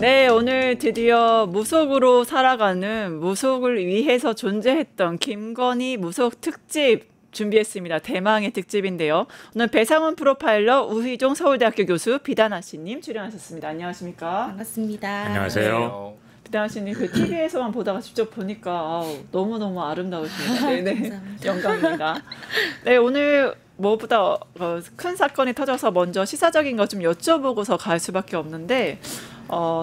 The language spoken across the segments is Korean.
네, 오늘 드디어 무속으로 살아가는 무속을 위해서 존재했던 김건희 무속 특집 준비했습니다. 대망의 특집인데요. 오늘 배상훈 프로파일러, 우희종 서울대학교 교수, 비단아 씨님 출연하셨습니다. 안녕하십니까? 반갑습니다. 안녕하세요. 비단아 씨님 그 TV에서만 보다가 직접 보니까 너무너무 아름다우십니다. 네네. 영광입니다. 네, 오늘 무엇보다 큰 사건이 터져서 먼저 시사적인 것 좀 여쭤보고서 갈 수밖에 없는데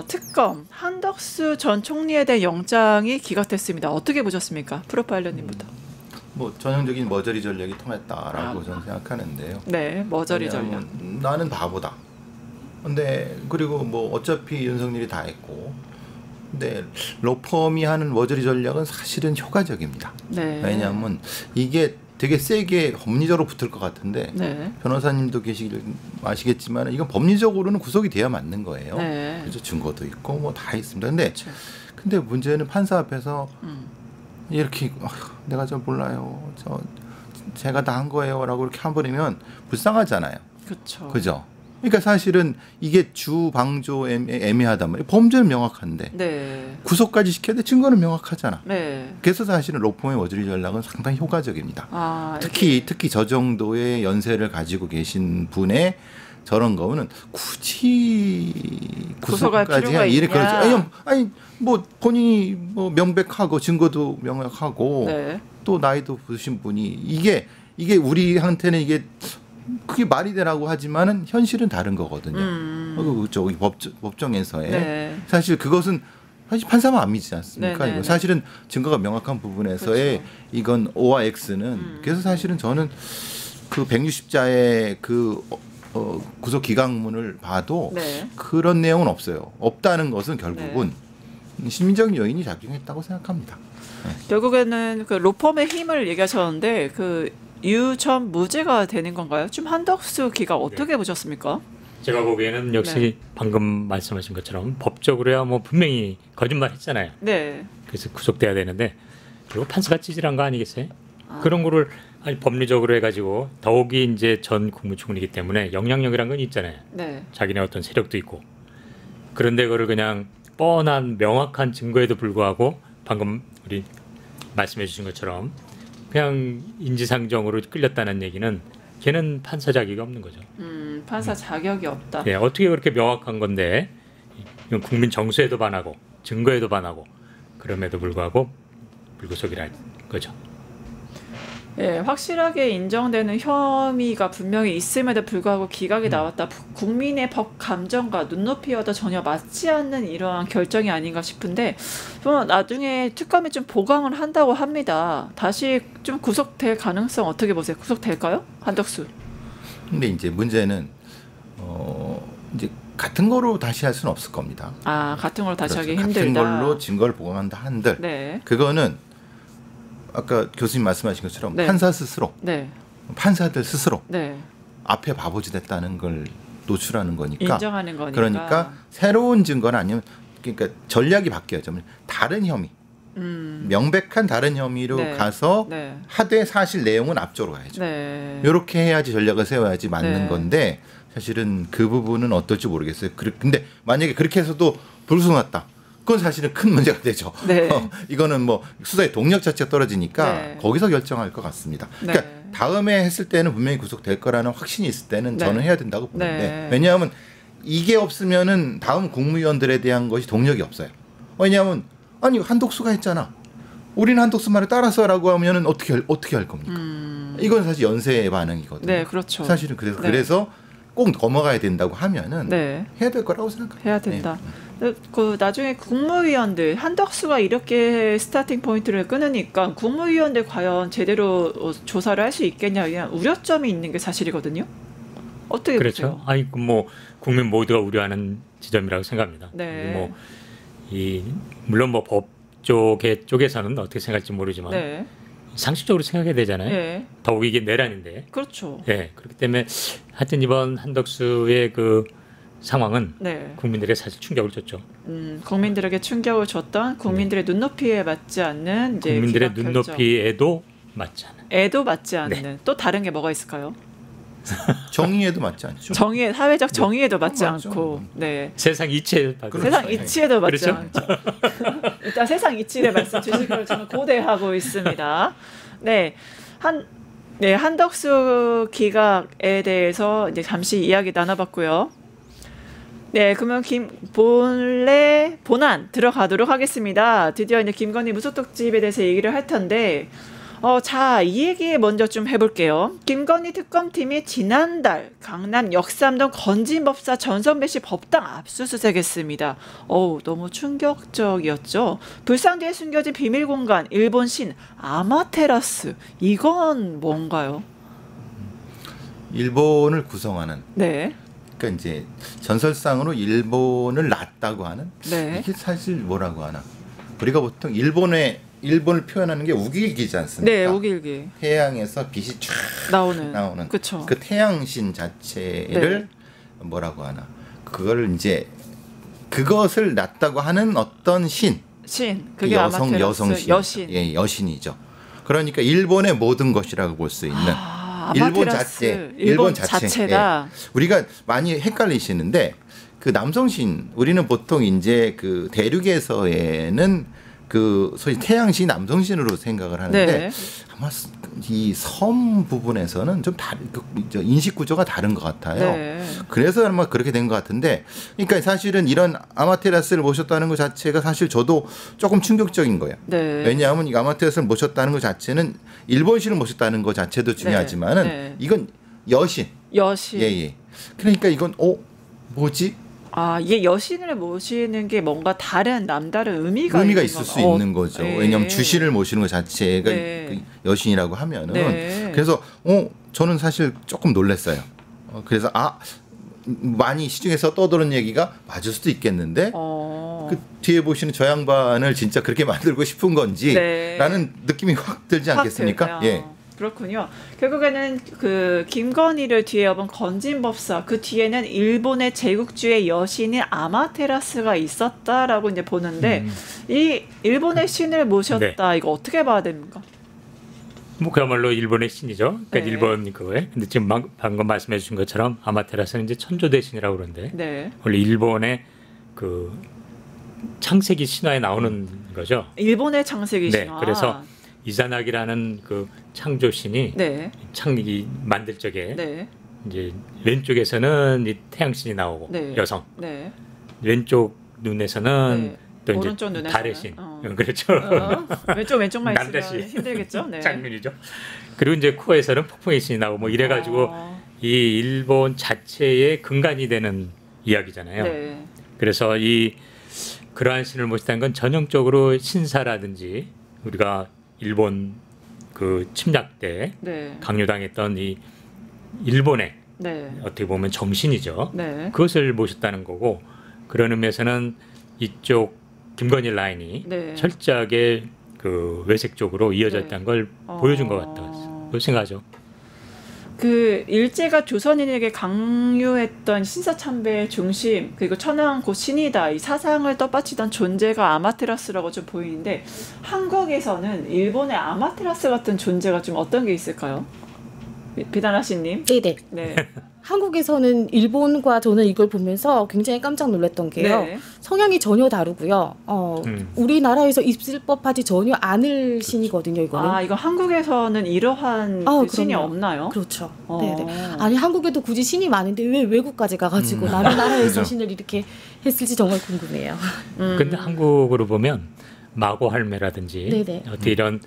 특검 한덕수 전 총리에 대한 영장이 기각됐습니다. 어떻게 보셨습니까? 프로파일러님부터. 뭐 전형적인 머저리 전략이 통했다라고 저는 생각하는데요. 네, 머저리 전략. 나는 바보다. 근데 그리고 뭐 어차피 윤석열이 다 했고, 근데 로펌이 하는 머저리 전략은 사실은 효과적입니다. 네. 왜냐하면 이게 되게 세게 법리적으로 붙을 것 같은데 네. 변호사님도 계시길 아시겠지만 이건 법리적으로는 구속이 돼야 맞는 거예요. 네. 그래서 증거도 있고 뭐 다 있습니다. 근데 그렇죠. 근데 문제는 판사 앞에서 이렇게 내가 저 몰라요. 제가 다 한 거예요라고 이렇게 해버리면 불쌍하잖아요. 그렇죠. 그죠? 그러니까 사실은 이게 주방조 애매하단 말이에요. 범죄는 명확한데 네. 구속까지 시켜야 돼. 증거는 명확하잖아. 네. 그래서 사실은 로펌의 머저리 전략은 상당히 효과적입니다. 이게. 특히 저 정도의 연세를 가지고 계신 분의 저런 거는 굳이 구속할 구속까지 필요가 이렇게 있냐? 아니 뭐 본인이 뭐 명백하고 증거도 명확하고 네. 또 나이도 드신 분이 이게 우리한테는 이게 그게 말이 되라고 하지만은 현실은 다른 거거든요. 저기 법정에서의 네. 사실 그것은 사실 판사만 안 믿지 않습니까? 네, 네, 이거 사실은 증거가 명확한 부분에서의 그렇죠. 이건 O와 X는 그래서 사실은 저는 그 160자의 그 구속 기각문을 봐도 네. 그런 내용은 없어요. 없다는 것은 결국은 시민적 요인이 작용했다고 생각합니다. 네. 결국에는 그 로펌의 힘을 얘기하셨는데 그 유전 무죄가 되는 건가요? 좀 한덕수 기각 어떻게 보셨습니까? 제가 보기에는 역시 방금 말씀하신 것처럼 법적으로야 뭐 분명히 거짓말했잖아요. 네. 그래서 구속돼야 되는데 이거 판사가 찌질한 거 아니겠어요? 그런 거를 아니 법리적으로 해가지고 더욱이 이제 전 국무총리이기 때문에 영향력이란 건 있잖아요. 네. 자기네 어떤 세력도 있고. 그런데 그걸 그냥 뻔한 명확한 증거에도 불구하고 방금 우리 말씀해 주신 것처럼 그냥 인지상정으로 끌렸다는 얘기는 걔는 판사 자격이 없는 거죠. 판사 자격이 없다. 예, 어떻게 그렇게 명확한 건데 이건 국민 정서에도 반하고 증거에도 반하고 그럼에도 불구하고 불구속이라는 거죠. 예, 확실하게 인정되는 혐의가 분명히 있음에도 불구하고 기각이 나왔다. 국민의 법 감정과 눈높이와도 전혀 맞지 않는 이러한 결정이 아닌가 싶은데 좀 나중에 특검이 좀 보강을 한다고 합니다. 다시 좀 구속될 가능성 어떻게 보세요? 구속될까요? 한덕수. 근데 이제 문제는 이제 같은 거로 다시 할 수는 없을 겁니다. 같은 걸로 다시 그렇죠. 하기 힘들다. 같은 걸로 증거를 보강한다 한들 네. 그거는 아까 교수님 말씀하신 것처럼 네. 판사 스스로 네. 판사들 스스로 네. 앞에 바보짓 했다는 걸 노출하는 거니까 인정하는 거니까. 그러니까 새로운 증거는 아니면 그러니까 전략이 바뀌어야죠. 다른 혐의 명백한 다른 혐의로 네. 가서 네. 하되 사실 내용은 앞쪽으로 가야죠. 네. 이렇게 해야지 전략을 세워야지 맞는 네. 건데 사실은 그 부분은 어떨지 모르겠어요. 근데 만약에 그렇게 해서도 불구속 났다. 그건 사실은 큰 문제가 되죠. 네. 이거는 뭐 수사의 동력 자체가 떨어지니까 네. 거기서 결정할 것 같습니다. 그러니까 네. 다음에 했을 때는 분명히 구속될 거라는 확신이 있을 때는 네. 저는 해야 된다고 보는데 네. 왜냐하면 이게 없으면은 다음 국무위원들에 대한 것이 동력이 없어요. 왜냐하면 아니 한독수가 했잖아. 우리는 한독수 말을 따라서라고 하면은 어떻게 할 겁니까? 이건 사실 연쇄의 반응이거든요. 네, 그렇죠. 사실은 네. 그래서 꼭 넘어가야 된다고 하면은 네. 해야 될 거라고 생각합니다. 해야 된다. 그 나중에 국무위원들 한덕수가 이렇게 스타팅 포인트를 끊으니까 국무위원들 과연 제대로 조사를 할 수 있겠냐 그냥 우려점이 있는 게 사실이거든요. 어떻게 그렇죠. 보세요? 아니 뭐 국민 모두가 우려하는 지점이라고 생각합니다. 네. 물론 뭐 법 쪽에서는 어떻게 생각할지 모르지만 네. 상식적으로 생각해야 되잖아요. 네. 더욱 이게 내란인데. 그렇죠. 예, 그렇기 때문에 하여튼 이번 한덕수의 그 상황은 네. 국민들에게 사실 충격을 줬죠. 국민들에게 충격을 줬던 국민들의 눈높이에 맞지 않는 이제 국민들의 기각 결정. 눈높이에도 맞지 않은. 에도 맞지 않는 또 다른 게 뭐가 있을까요? 정의에도 맞지 않죠. 정의 사회적 정의에도 맞지 맞죠. 않고 네. 세상 이치에 그렇죠. 세상 이치에도 맞지 그렇죠. 않죠. 일단 세상 이치를 말씀 주실 걸 저는 고대하고 있습니다. 네. 한덕수 기각에 대해서 이제 잠시 이야기 나눠봤고요. 네, 그러면 본안 들어가도록 하겠습니다. 드디어 이제 김건희 무소속집에 대해서 얘기를 할 텐데, 자, 이 얘기 먼저 좀 해볼게요. 김건희 특검팀이 지난달 강남 역삼동 건진법사 전선배 씨 법당 압수수색했습니다. 너무 충격적이었죠. 불상 뒤에 숨겨진 비밀 공간, 일본 신 아마테라스. 이건 뭔가요? 일본을 구성하는. 네. 그러니까 이제 전설상으로 일본을 놨다고 하는. 네. 이게 사실 뭐라고 하나? 우리가 보통 일본을 표현하는 게 우길기지 않습니까? 네, 우길기. 태양에서 빛이 쫙 나오는 그쵸. 그 태양신 자체를 뭐라고 하나? 그거를 이제 그것을 놨다고 하는 어떤 그게 아마테라스 여성신, 여신. 예, 여신이죠. 그러니까 일본의 모든 것이라고 볼 수 있는 일본 자체다. 예. 우리가 많이 헷갈리시는데 그 남성신 우리는 보통 이제 그 대륙에서에는 그 소위 태양신 남성신으로 생각을 하는데 네. 아마 이 섬 부분에서는 좀 인식 구조가 다른 것 같아요. 네. 그래서 아마 그렇게 된 것 같은데, 그러니까 사실은 이런 아마테라스를 모셨다는 것 자체가 사실 저도 조금 충격적인 거예요. 네. 왜냐하면 이 아마테라스를 모셨다는 것 자체는 일본신을 모셨다는 것 자체도 중요하지만은 네. 이건 여신. 예. 그러니까 이건 뭐지? 이게 여신을 모시는 게 뭔가 남다른 의미가 있을 수 있는 거죠. 네. 왜냐하면 주신을 모시는 것 자체가 네. 그 여신이라고 하면은 네. 그래서 저는 사실 조금 놀랐어요. 그래서 많이 시중에서 떠도는 얘기가 맞을 수도 있겠는데 그 뒤에 보시는 저 양반을 진짜 그렇게 만들고 싶은 건지라는 느낌이 확 들지 않겠습니까? 예. 그렇군요. 결국에는 그 김건희를 뒤에 업은 건진법사, 그 뒤에는 일본의 제국주의 여신인 아마테라스가 있었다라고 이제 보는데 이 일본의 신을 모셨다. 이거 어떻게 봐야 됩니까? 뭐 그야말로 일본의 신이죠. 그러니까 네. 일본 그거에. 근데 지금 방금 말씀해 주신 것처럼 아마테라스는 이제 천조대 신이라고 그러는데 네. 원래 일본의 그 창세기 신화에 나오는 거죠. 일본의 창세기 네. 신화. 그래서 이자나기라는 그 창조신이 네. 창이 만들 적에 네. 이제 왼쪽에서는 이 태양신이 나오고 네. 여성, 네. 왼쪽 눈에서는 네. 또 이제 오른쪽 눈에서는? 달의 신, 그렇죠. 왼쪽만 남자 있으면 씨. 힘들겠죠. 네. 장면이죠. 그리고 이제 코에서는 폭풍의 신이 나오고 뭐 이래가지고 이 일본 자체의 근간이 되는 이야기잖아요. 네. 그래서 그러한 신을 모시다는 건 전형적으로 신사라든지 우리가 일본 그 침략 때 네. 강요당했던 이 일본의 네. 어떻게 보면 정신이죠. 네. 그것을 모셨다는 거고 그런 의미에서는 이쪽 김건희 라인이 네. 철저하게 그 외색 쪽으로 이어졌다는 걸 보여준 것 같다고 생각하죠. 그 일제가 조선인에게 강요했던 신사참배의 중심 그리고 천황 곧 신이다 이 사상을 떠받치던 존재가 아마테라스라고 좀 보이는데 한국에서는 일본의 아마테라스 같은 존재가 좀 어떤 게 있을까요? 비단하시님. 네네. 네. 한국에서는 일본과 저는 이걸 보면서 굉장히 깜짝 놀랐던 게요. 네. 성향이 전혀 다르고요. 우리나라에서 있을 법하지 전혀 않을 신이거든요. 이거는. 이거 한국에서는 이러한 신이 없나요? 그렇죠. 네네. 아니 한국에도 굳이 신이 많은데 왜 외국까지 가가지고 남의 나라에서 신을 이렇게 했을지 정말 궁금해요. 근데 한국으로 보면 마고할매라든지 네네. 어떻게 이런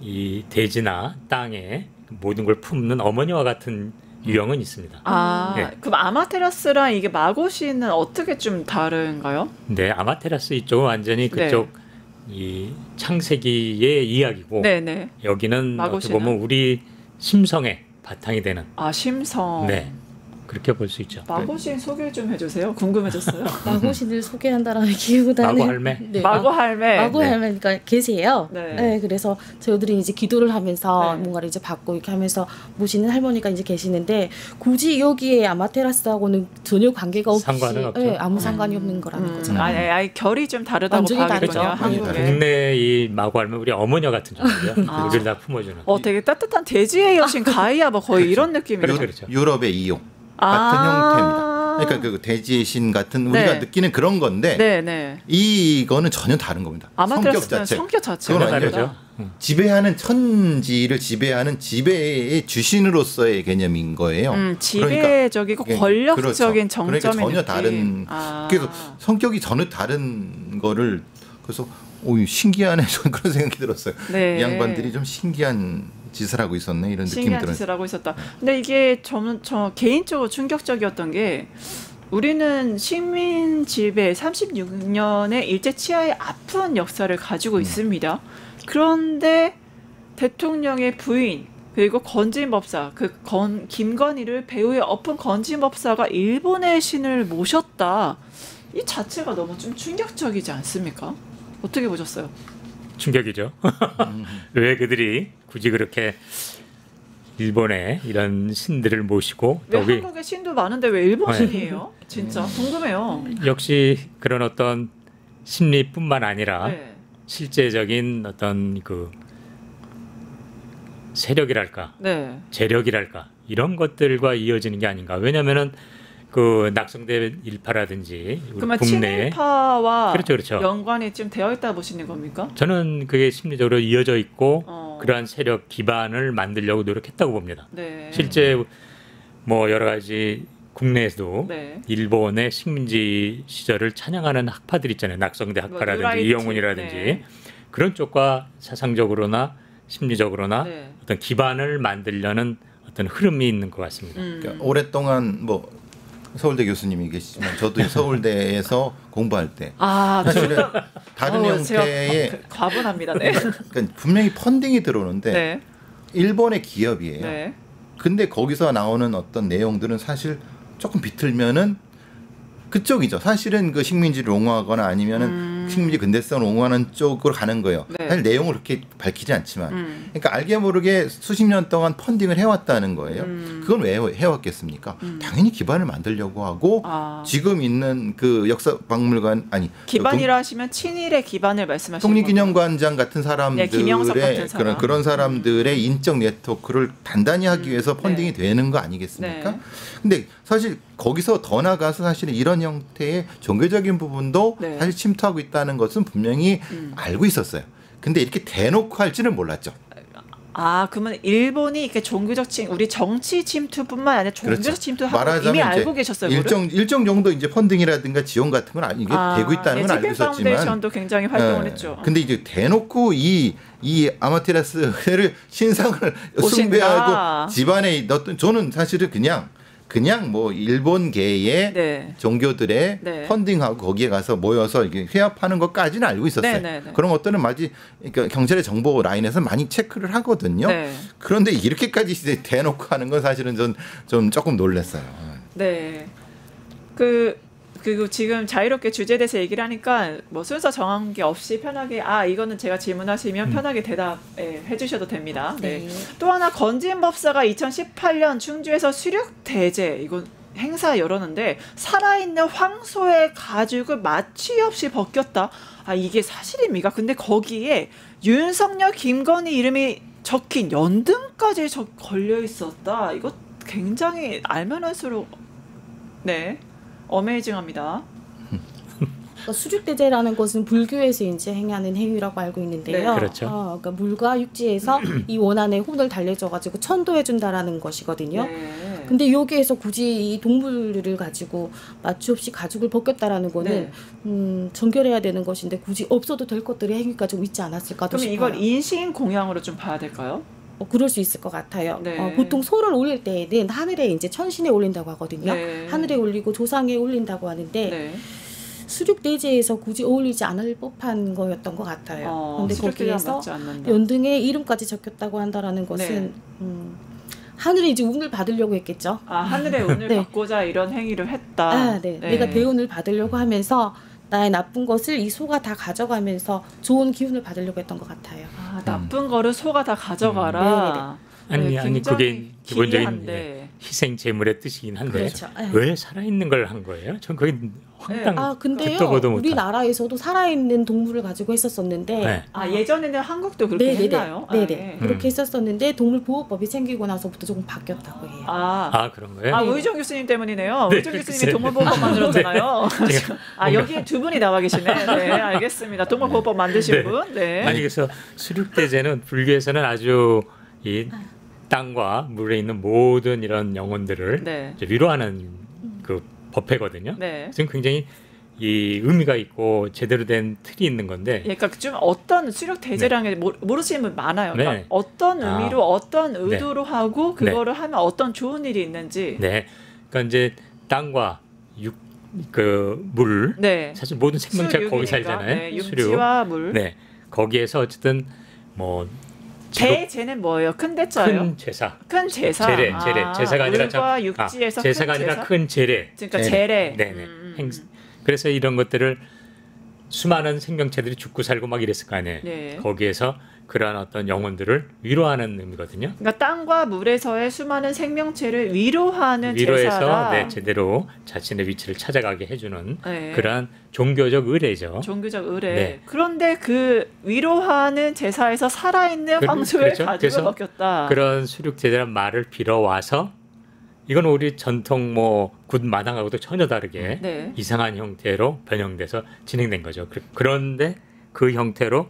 이 대지나 땅에 모든 걸 품는 어머니와 같은 유형은 있습니다. 네. 그럼 아마테라스랑 이게 마고신은 어떻게 좀 다른가요? 네, 아마테라스 이쪽은 완전히 그쪽 이 창세기의 이야기고 네네. 여기는 마고신은? 어떻게 보면 우리 심성의 바탕이 되는. 심성. 네. 그렇게 볼 수 있죠. 마고신 소개 좀 해주세요. 궁금해졌어요. 마고신을 소개한다라는 기구단은 마고 할매? 네, 마고 할매. 마고 네. 할매가 계세요. 네. 네. 그래서 저희들이 이제 기도를 하면서 네. 뭔가를 이제 받고 이렇게 하면서 모시는 할머니가 이제 계시는데 굳이 여기에 아마테라스하고는 전혀 관계가 없이 상관은 없죠. 네, 아무 상관이 없는 거라는 거죠. 아니 결이 좀 다르다고 완전히 봐야겠군요. 다르죠. 한국에. 국내 이 마고 할매 우리 어머니와 같은 존재고요. 아. 우리를 다 품어주는. 되게 따뜻한 돼지의 여신 가이아 뭐 거의 이런 느낌이에요. 그렇죠. 유럽의 이용 같은 형태입니다. 그러니까 그 돼지의 신 같은 우리가 네. 느끼는 그런 건데 네. 이거는 전혀 다른 겁니다. 아마테라스는 성격 자체가 그건 다르죠. 아니죠. 지배하는 천지를 지배하는 지배의 주신으로서의 개념인 거예요. 지배적이고 그러니까, 권력적인 그렇죠. 그러니까 정점의 전혀 느낌. 다른 그래서 성격이 전혀 다른 거를 그래서 신기하네 저는 그런 생각이 들었어요. 네. 이 양반들이 좀 신기한 짓을 하고 있었네 이런 느낌이 신기한 들어요. 짓을 하고 있었다. 근데 이게 저 개인적으로 충격적이었던 게 우리는 식민 지배 36년의 일제 치하의 아픈 역사를 가지고 있습니다. 그런데 대통령의 부인 그리고 건진법사 김건희를 배후에 엎은 건진법사가 일본의 신을 모셨다. 이 자체가 너무 좀 충격적이지 않습니까? 어떻게 보셨어요? 충격이죠. 왜 그들이 굳이 그렇게 일본의 이런 신들을 모시고 왜 여기 한국에 신도 많은데 왜 일본 신이에요? 진짜 궁금해요. 역시 그런 어떤 심리뿐만 아니라 네. 실제적인 어떤 그 세력이랄까, 네. 재력이랄까 이런 것들과 이어지는 게 아닌가. 왜냐하면은 그 낙성대 일파라든지 우리 그러면 국내에 친일파와 그렇죠. 연관이 좀 되어 있다 보시는 겁니까? 저는 그게 심리적으로 이어져 있고 어. 그러한 세력 기반을 만들려고 노력했다고 봅니다. 네. 실제 뭐 여러 가지 국내에서도 네. 일본의 식민지 시절을 찬양하는 학파들 있잖아요. 낙성대 학파라든지 누라이트. 이영훈이라든지 네. 그런 쪽과 사상적으로나 심리적으로나 네. 어떤 기반을 만들려는 어떤 흐름이 있는 것 같습니다. 그러니까 오랫동안 뭐 서울대 교수님이 계시지만 저도 서울대에서 공부할 때 사실은 다른 형태의 제가 과분합니다. 네. 그러니까 분명히 펀딩이 들어오는데 네. 일본의 기업이에요. 네. 근데 거기서 나오는 어떤 내용들은 사실 조금 비틀면은 그쪽이죠. 사실은 그 식민지를 옹호하거나 아니면은 식민지 근대성을 옹호하는 쪽으로 가는 거예요. 네. 사실 내용을 그렇게 밝히지 않지만, 그러니까 알게 모르게 수십 년 동안 펀딩을 해왔다는 거예요. 그건 왜 해왔겠습니까? 당연히 기반을 만들려고 하고 지금 있는 그 역사박물관 아니 기반이라 하시면 친일의 기반을 말씀하시는 독립기념관장 같은 사람들의 김영석 같은 사람. 그런 사람들의 인적 네트워크를 단단히 하기 위해서 펀딩이 되는 거 아니겠습니까? 네. 근데 사실 거기서 더 나가서 사실은 이런 형태의 종교적인 부분도 네. 사실 침투하고 있다는 것은 분명히 알고 있었어요. 근데 이렇게 대놓고 할지는 몰랐죠. 그러면 일본이 이렇게 종교적 우리 정치 침투뿐만 아니라 종교적 그렇죠. 침투하고 말하자면 이미 이제 알고 계셨어요. 일정 정도 이제 펀딩이라든가 지원 같은 건 이게 되고 있다는 건 알고 있었지만, 파운데이션도 굉장히 활동을 했죠. 근데 이제 대놓고 이 아마테라스를 신상을 숭배하고 집안에 넣었던 저는 사실은 그냥 뭐 일본계의 네. 종교들의 네. 펀딩하고 거기에 가서 모여서 이게 회합하는 것까지는 알고 있었어요. 네. 그런 것들은 그러니까 경찰의 정보 라인에서 많이 체크를 하거든요. 네. 그런데 이렇게까지 이제 대놓고 하는 건 사실은 좀 조금 놀랐어요. 네. 그리고 지금 자유롭게 주제에 대해서 얘기를 하니까 뭐 순서 정한 게 없이 편하게 이거는 제가 질문하시면 편하게 대답해 주셔도 됩니다. 네. 또 하나 건진법사가 2018년 충주에서 수륙대제 이건 행사 열었는데 살아있는 황소의 가죽을 마취 없이 벗겼다. 이게 사실입니까? 근데 거기에 윤석열, 김건희 이름이 적힌 연등까지 걸려 있었다. 이거 굉장히 알면 할수록 어메이징합니다. 수륙대제라는 것은 불교에서 이제 행하는 행위라고 알고 있는데요. 네. 그렇죠. 그러니까 물과 육지에서 이 원안에 혼을 달래줘가지고 천도해준다라는 것이거든요. 네. 근데 여기에서 굳이 이 동물을 가지고 마취 없이 가죽을 벗겼다라는 거는 정결해야 되는 것인데 굳이 없어도 될 것들의 행위가 좀 있지 않았을까도 그럼 싶어요. 이걸 인신공양으로 좀 봐야 될까요? 그럴 수 있을 것 같아요. 네. 보통 소를 올릴 때에는 하늘에 이제 천신에 올린다고 하거든요. 네. 하늘에 올리고 조상에 올린다고 하는데 네. 수륙대제에서 굳이 어울리지 않을 법한 거였던 것 같아요. 그런데 수륙대제랑 거기에서 맞지 않는다. 연등에 이름까지 적혔다고 한다라는 것은 하늘에 이제 운을 받으려고 했겠죠. 아, 하늘의 운을 네. 받고자 이런 행위를 했다. 아, 네. 내가 대운을 받으려고 하면서 나의 나쁜 것을 이 소가 다 가져가면서 좋은 기운을 받으려고 했던 것 같아요. 아, 나쁜 거를 소가 다 가져가라. 아니 그게 굉장히 기본적인 기이한데. 희생 제물의 뜻이긴 한데 그렇죠. 네. 왜 살아있는 걸 한 거예요? 전 그게 황당. 아, 근데요. 듣도 보도 못한. 우리나라에서도 살아있는 동물을 가지고 했었었는데 네. 아, 예전에는 한국도 그렇게 네네네. 했나요? 아, 네네. 예. 그렇게 했었었는데 동물보호법이 생기고 나서부터 조금 바뀌었다고 해요. 아, 그런 거예요? 아, 우의정 교수님 때문이네요. 네, 우의정 교수님이 글쎄요. 동물보호법 만들었잖아요. 제가 아, 여기에 두 분이 나와 계시네. 네, 알겠습니다. 동물보호법 만드신 네. 분. 네. 아니 그래서 수륙대제는 불교에서는 아주 이 땅과 물에 있는 모든 이런 영혼들을 네. 이제 위로하는 그 법회거든요. 네. 지금 굉장히 이 의미가 있고 제대로 된 틀이 있는 건데 예, 그러니까 좀 어떤 수력 대제량에 모르시는 분 많아요. 그러니까 네. 어떤 의미로 어떤 네. 의도로 하고 그거를 하면 어떤 좋은 일이 있는지. 네, 그러니까 이제 땅과 물 네. 사실 모든 생명체가 거기 수육이니까. 살잖아요. 네, 수륙. 육지와 물. 네, 거기에서 어쨌든 뭐 제는 뭐예요? 큰 대자예요? 큰 제사. 큰 제사. 제례. 제사가 아니라 물과 육지에서 제사가 큰 아니라 제사? 큰 제례. 그러니까 제례. 네네. 그래서 이런 것들을 수많은 생명체들이 죽고 살고 막 이랬을 거 아니에요. 네. 거기에서 그러한 어떤 영혼들을 위로하는 의미거든요. 그러니까 땅과 물에서의 수많은 생명체를 위로하는 위로해서 제사다. 제대로 자신의 위치를 찾아가게 해주는 네. 그러한 종교적 의례죠. 종교적 의례. 네. 그런데 그 위로하는 제사에서 살아있는 황소의 그렇죠. 가죽을 그래서 벗겼다. 그런 수륙제자란 말을 빌어와서 이건 우리 전통 굿 마당하고도 전혀 다르게 네. 이상한 형태로 변형돼서 진행된 거죠. 그런데 그 형태로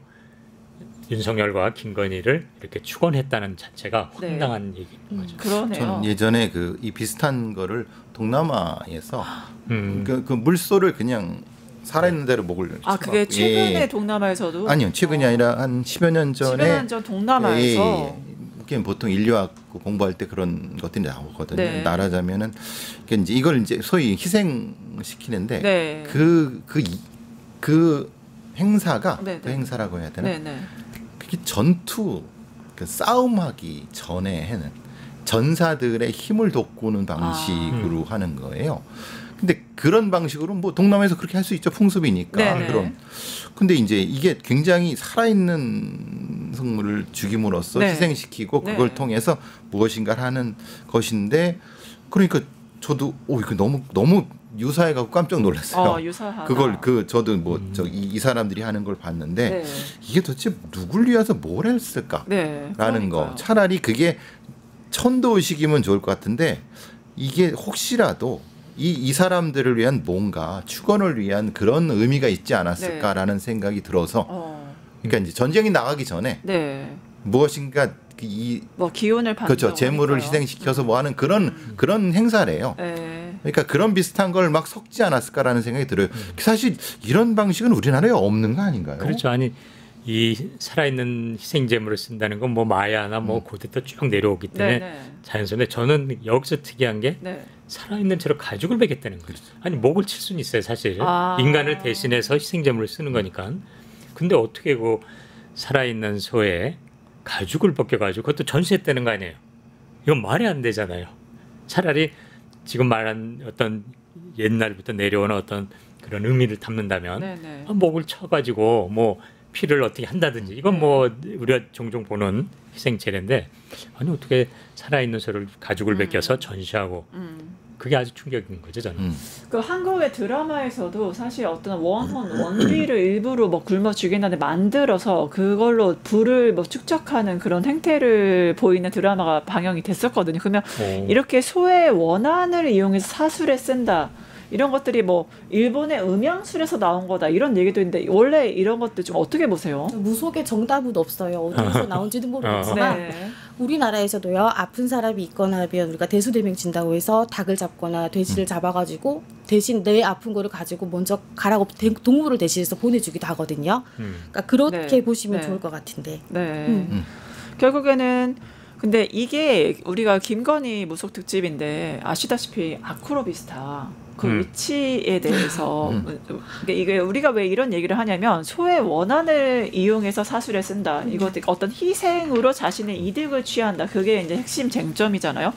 윤석열과 김건희를 이렇게 축원했다는 자체가 황당한 얘기인 거죠. 그러네요. 저는 예전에 이 비슷한 거를 동남아에서 음. 그 물소를 그냥 살아있는 대로 목을 아, 그게 최근에 예. 동남아에서도 아니요, 최근이 아니라 한 10여 년 전에 10여 년 전 동남아에서 이게 보통 인류학 공부할 때 그런 것들이 나오거든요. 네. 말하자면은 이걸 이제 소위 희생시키는데 네. 그 행사가 네, 그 네. 행사라고 해야 되나? 네, 네. 그게 전투 싸움하기 전에 해는 전사들의 힘을 돋구는 방식으로 하는 거예요. 근데 그런 방식으로 동남아에서 그렇게 할 수 있죠. 풍습이니까. 네네. 그럼. 근데 이제 이게 굉장히 살아있는 생물을 죽임으로써 네. 희생시키고 그걸 네. 통해서 무엇인가를 하는 것인데 그러니까 저도 이거 너무 유사해 갖고 깜짝 놀랐어요. 유사하다. 그걸 저도 이 사람들이 하는 걸 봤는데 네. 이게 도대체 누굴 위해서 뭘 했을까라는 네. 거. 그러니까요. 차라리 그게 천도의식이면 좋을 것 같은데 이게 혹시라도 이 사람들을 위한 뭔가 축원을 위한 그런 의미가 있지 않았을까라는 생각이 들어서 그러니까 이제 전쟁이 나가기 전에 네. 무엇인가 기운을 받는 그렇죠. 재물을 희생시켜서 뭐 하는 그런 행사래요. 네. 그러니까 그런 비슷한 걸 막 섞지 않았을까라는 생각이 들어요. 사실 이런 방식은 우리나라에 없는 거 아닌가요? 그렇죠. 아니 이 살아있는 희생제물을 쓴다는 건 마야나 고대부터 쭉 내려오기 때문에 네, 네. 자연스러운데 저는 여기서 특이한 게 네. 살아있는 채로 가죽을 베겠다는 거죠. 아니 목을 칠 수는 있어요 사실. 아. 인간을 대신해서 희생제물을 쓰는 거니까. 근데 어떻게 살아있는 소에 가죽을 벗겨가지고 그것도 전시했다는 거 아니에요. 이건 말이 안 되잖아요. 차라리 지금 말한 어떤 옛날부터 내려오는 어떤 그런 의미를 담는다면 네, 네. 목을 쳐가지고 피를 어떻게 한다든지 이건 우리가 종종 보는 희생제례인데 아니 어떻게 살아있는 소를 가죽을 벗겨서 전시하고 그게 아주 충격인 거죠 저는. 그 한국의 드라마에서도 사실 어떤 원비를 일부러 굶어 죽인다는데 만들어서 그걸로 불을 축적하는 그런 행태를 보이는 드라마가 방영이 됐었거든요. 그러면 이렇게 소의 원한을 이용해서 사술에 쓴다. 이런 것들이 일본의 음양술에서 나온 거다 이런 얘기도 있는데 원래 이런 것들 좀 어떻게 보세요? 무속의 정답은 없어요. 어디서 나온지도 모르겠지만 네. 우리나라에서도요. 아픈 사람이 있거나 하면 우리가 대수대명 진다고 해서 닭을 잡거나 돼지를 잡아가지고 대신 내 아픈 거를 가지고 먼저 가라고 동물을 대신해서 보내주기도 하거든요. 그러니까 그렇게 네. 보시면 네. 좋을 것 같은데. 네. 결국에는 근데 이게 우리가 김건희 무속 특집인데 아시다시피 아크로비스타 그 위치에 대해서 이게 우리가 왜 이런 얘기를 하냐면 소의 원한을 이용해서 사술에 쓴다. 이것 어떤 희생으로 자신의 이득을 취한다. 그게 이제 핵심 쟁점이잖아요.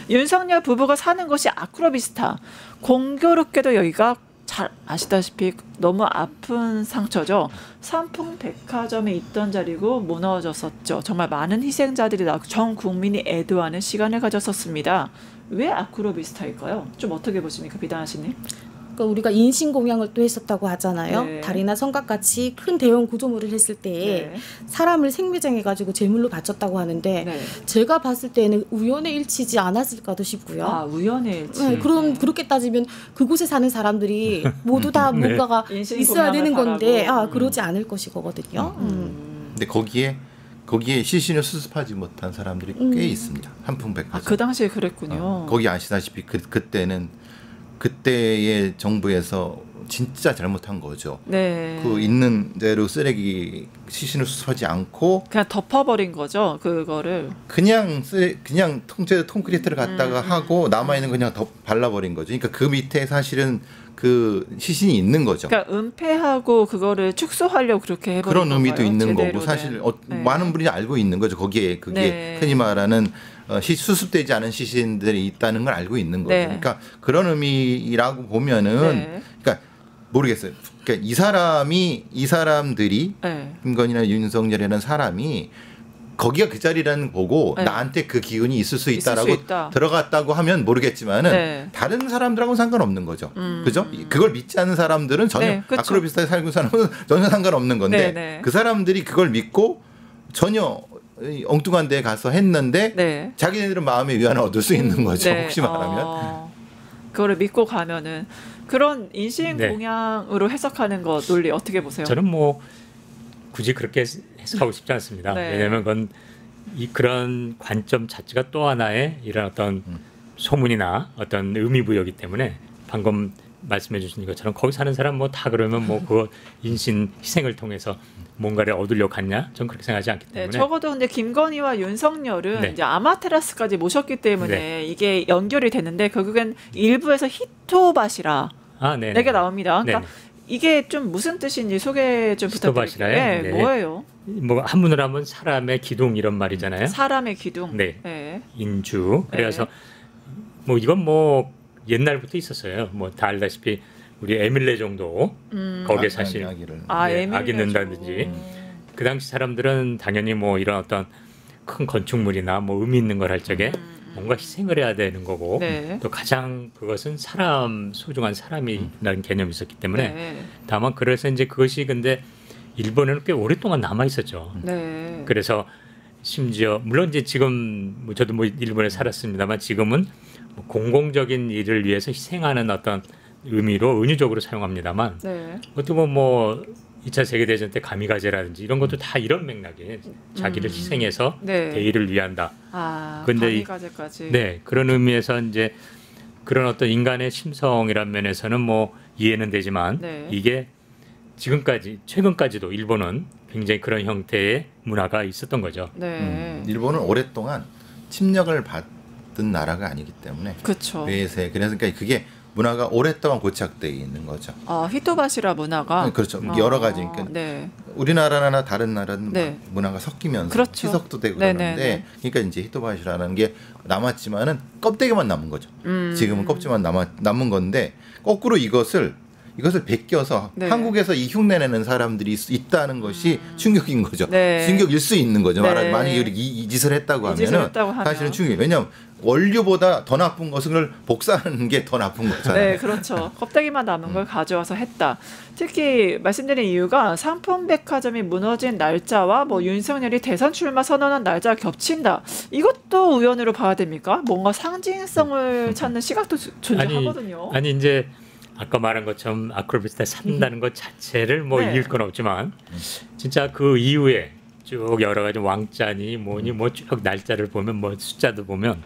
윤석열 부부가 사는 곳이 아크로비스타. 공교롭게도 여기가 잘 아시다시피 너무 아픈 상처죠. 삼풍백화점에 있던 자리고 무너졌었죠. 정말 많은 희생자들이 나왔고 전 국민이 애도하는 시간을 가졌었습니다. 왜 아크로비스타일까요? 좀 어떻게 보십니까, 비단하시님? 그러니까 우리가 인신공양을 또 했었다고 하잖아요. 네. 다리나 성곽같이 큰 대형 구조물을 했을 때 네. 사람을 생매장해가지고 제물로 바쳤다고 하는데 네. 제가 봤을 때는 우연의 일치지 않았을까도 싶고요. 아, 우연의 일치. 네, 그럼 그렇게 따지면 그곳에 사는 사람들이 모두 다 네. 뭔가가 인신공양을 있어야 되는 건데 바라고. 그러지 않을 것이거든요. 근데 거기에 시신을 수습하지 못한 사람들이 꽤 있습니다. 한풍백화점. 그 당시에 그랬군요. 거기 아시다시피 그때의 정부에서 진짜 잘못한 거죠. 네. 그 있는 대로 쓰레기 시신을 수습하지 않고 그냥 덮어버린 거죠, 그거를. 그냥 콘크리트를 갖다가 하고 남아 있는 그냥 발라버린 거죠. 그러니까 그 밑에 사실은 그 시신이 있는 거죠. 그러니까 은폐하고 그거를 축소하려고 그렇게 해버린 그런 의미도 건가요? 있는 제대로는. 거고 사실 네. 많은 분이 알고 있는 거죠. 거기에 그게 네. 흔히 말하는 수습되지 않은 시신들이 있다는 걸 알고 있는 거죠. 네. 그러니까 그런 의미라고 보면은 네. 그러니까 모르겠어요. 그러니까 이 사람들이 네. 김건희나 윤석열이라는 사람이 거기가 그 자리라는 보고 네. 나한테 그 기운이 있을 수 있을 있다라고 수 있다. 들어갔다고 하면 모르겠지만은 네. 다른 사람들하고는 상관없는 거죠. 그죠? 그걸 믿지 않는 사람들은 전혀 네, 그쵸. 아크로비스타에 살고 있는 사람은 전혀 상관없는 건데 네, 네. 그 사람들이 그걸 믿고 전혀 엉뚱한 데에 가서 했는데 네. 자기네들은 마음의 위안을 얻을 수 있는 거죠. 네. 혹시 말하면. 그거를 믿고 가면은 그런 네. 인신공양으로 해석하는 거 논리 어떻게 보세요? 저는 뭐 굳이 그렇게 해석하고 싶지 않습니다. 네. 왜냐하면 그건 그런 관점 자체가 또 하나의 이런 어떤 소문이나 어떤 의미부여이기 때문에 방금 말씀해 주신 것처럼 거기 사는 사람 뭐 다 그러면 뭐 그 인신 희생을 통해서 뭔가를 얻으려고 갔냐? 전 그렇게 생각하지 않기 때문에. 네, 적어도 근데 김건희와 윤석열은 네. 이제 아마테라스까지 모셨기 때문에 네. 이게 연결이 됐는데 결국엔 일부에서 히토바시라 네. 내게 나옵니다. 그러니까 네네. 이게 좀 무슨 뜻인지 소개 좀 부탁드릴게요. 히토바시라요? 네, 네. 뭐예요? 뭐 한문으로 하면 사람의 기둥 이런 말이잖아요. 사람의 기둥. 네. 네. 인주. 그래서 네. 뭐 이건 뭐 옛날부터 있었어요. 뭐 다 알다시피 우리 에밀레 정도 거기에 사실 에밀레 악이 는다든지 그 당시 사람들은 당연히 뭐 이런 어떤 큰 건축물이나 뭐 의미 있는 걸 할 적에 뭔가 희생을 해야 되는 거고 네. 또 가장 그것은 사람 소중한 사람이라는 개념이 있었기 때문에 네. 다만 그래서 이제 그것이 근데 일본에는 꽤 오랫동안 남아 있었죠. 네. 그래서 심지어 물론 이제 지금 뭐 저도 뭐 일본에 살았습니다만 지금은 뭐 공공적인 일을 위해서 희생하는 어떤 의미로 은유적으로 사용합니다만 네. 어떻게 보면 뭐 2차 세계대전 때 가미가제라든지 이런 것도 다 이런 맥락에 자기를 희생해서 네. 대의를 위한다. 근데 가미가제까지. 네, 그런 의미에서 이제 그런 어떤 인간의 심성이란 면에서는 뭐 이해는 되지만 네. 이게 최근까지도 일본은 굉장히 그런 형태의 문화가 있었던 거죠. 네. 일본은 오랫동안 침략을 받은 나라가 아니기 때문에 그렇죠. 외세 그래서 그러니까 그게 문화가 오랫동안 고착되어 있는 거죠. 히토바시라 문화가 그렇죠. 여러 가지. 그러니까 네. 우리나라나 다른 나라는 네. 문화가 섞이면서 그렇죠. 희석도 되고 네네네. 그러는데 그러니까 이제 히토바시라는 게 남았지만은 껍데기만 남은 거죠. 지금은 껍질만 남은 건데 거꾸로 이것을 베껴서 네. 한국에서 이 흉내내는 사람들이 있다는 것이 충격인 거죠. 네. 충격일 수 있는 거죠. 네. 만약에 이 짓을 했다고 짓을 하면은 했다고 하면. 사실은 충격이. 왜냐하면 원료보다 더 나쁜 것을 복사하는 게 더 나쁜 거잖아요. 네, 그렇죠. 껍데기만 남은 걸 가져와서 했다. 특히 말씀드린 이유가 상품백화점이 무너진 날짜와 뭐 윤석열이 대선 출마 선언한 날짜가 겹친다. 이것도 우연으로 봐야 됩니까? 뭔가 상징성을 찾는 시각도 존재하거든요. 아니 이제 아까 말한 것처럼 아크로비스타에 산다는 것 자체를 뭐 네. 이길 건 없지만 진짜 그 이후에 쭉 여러 가지 왕자니 뭐니 뭐 쭉 날짜를 보면 뭐 숫자도 보면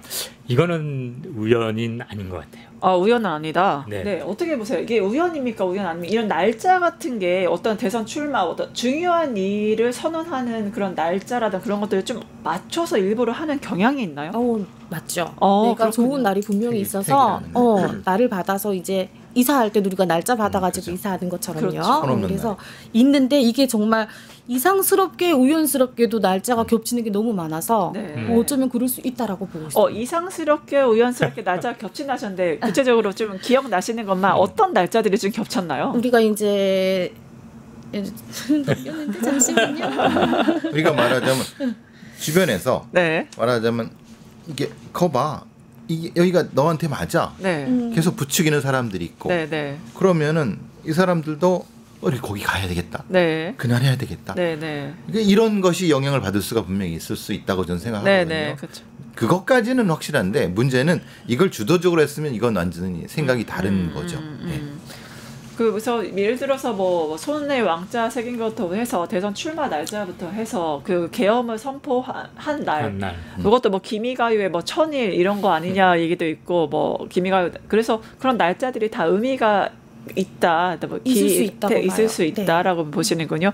이거는 우연인 아닌 것 같아요. 아, 우연은 아니다. 네. 네. 어떻게 보세요? 이게 우연입니까? 우연 아니면 이런 날짜 같은 게 어떤 대선 출마, 어떤 중요한 일을 선언하는 그런 날짜라든 그런 것들을 좀 맞춰서 일부러 하는 경향이 있나요? 맞죠. 내가 그렇군요. 좋은 날이 분명히 되게 있어서 팩이라는 날을 받아서 이제 이사할 때도 우리가 날짜 받아가지고 그렇죠. 이사하는 것처럼요. 그렇죠. 선 없는 그래서 있는데 이게 정말 이상스럽게 우연스럽게도 날짜가 겹치는 게 너무 많아서 네. 어쩌면 그럴 수 있다라고 보고 있어요. 이상스럽게 우연스럽게 날짜가 겹친다셨는데 구체적으로 좀 기억나시는 것만 어떤 날짜들이 좀 겹쳤나요? 우리가 이제 넘겼는데 잠시만요. 우리가 말하자면 주변에서 네. 말하자면 이게 거봐 이게 여기가 너한테 맞아. 네. 계속 부추기는 사람들이 있고 네, 네. 그러면은 이 사람들도 우리 거기 가야 되겠다. 네. 그날 해야 되겠다. 네, 네. 그러니까 이런 것이 영향을 받을 수가 분명히 있을 수 있다고 저는 네, 생각하거든요. 네. 그렇죠. 그것까지는 확실한데 문제는 이걸 주도적으로 했으면 이건 완전히 생각이 다른 거죠. 예. 그래서 예를 들어서 뭐 손에 왕자 새긴 것부터 해서 대선 출마 날짜부터 해서 그 계엄을 선포한 날, 한 날. 그것도 뭐 기미가요의 뭐 천일 이런 거 아니냐 얘기도 있고 뭐 기미가요 그래서 그런 날짜들이 다 의미가 있다, 뭐 있을 수 있다고 있을 봐요. 수 있다라고 보시는군요.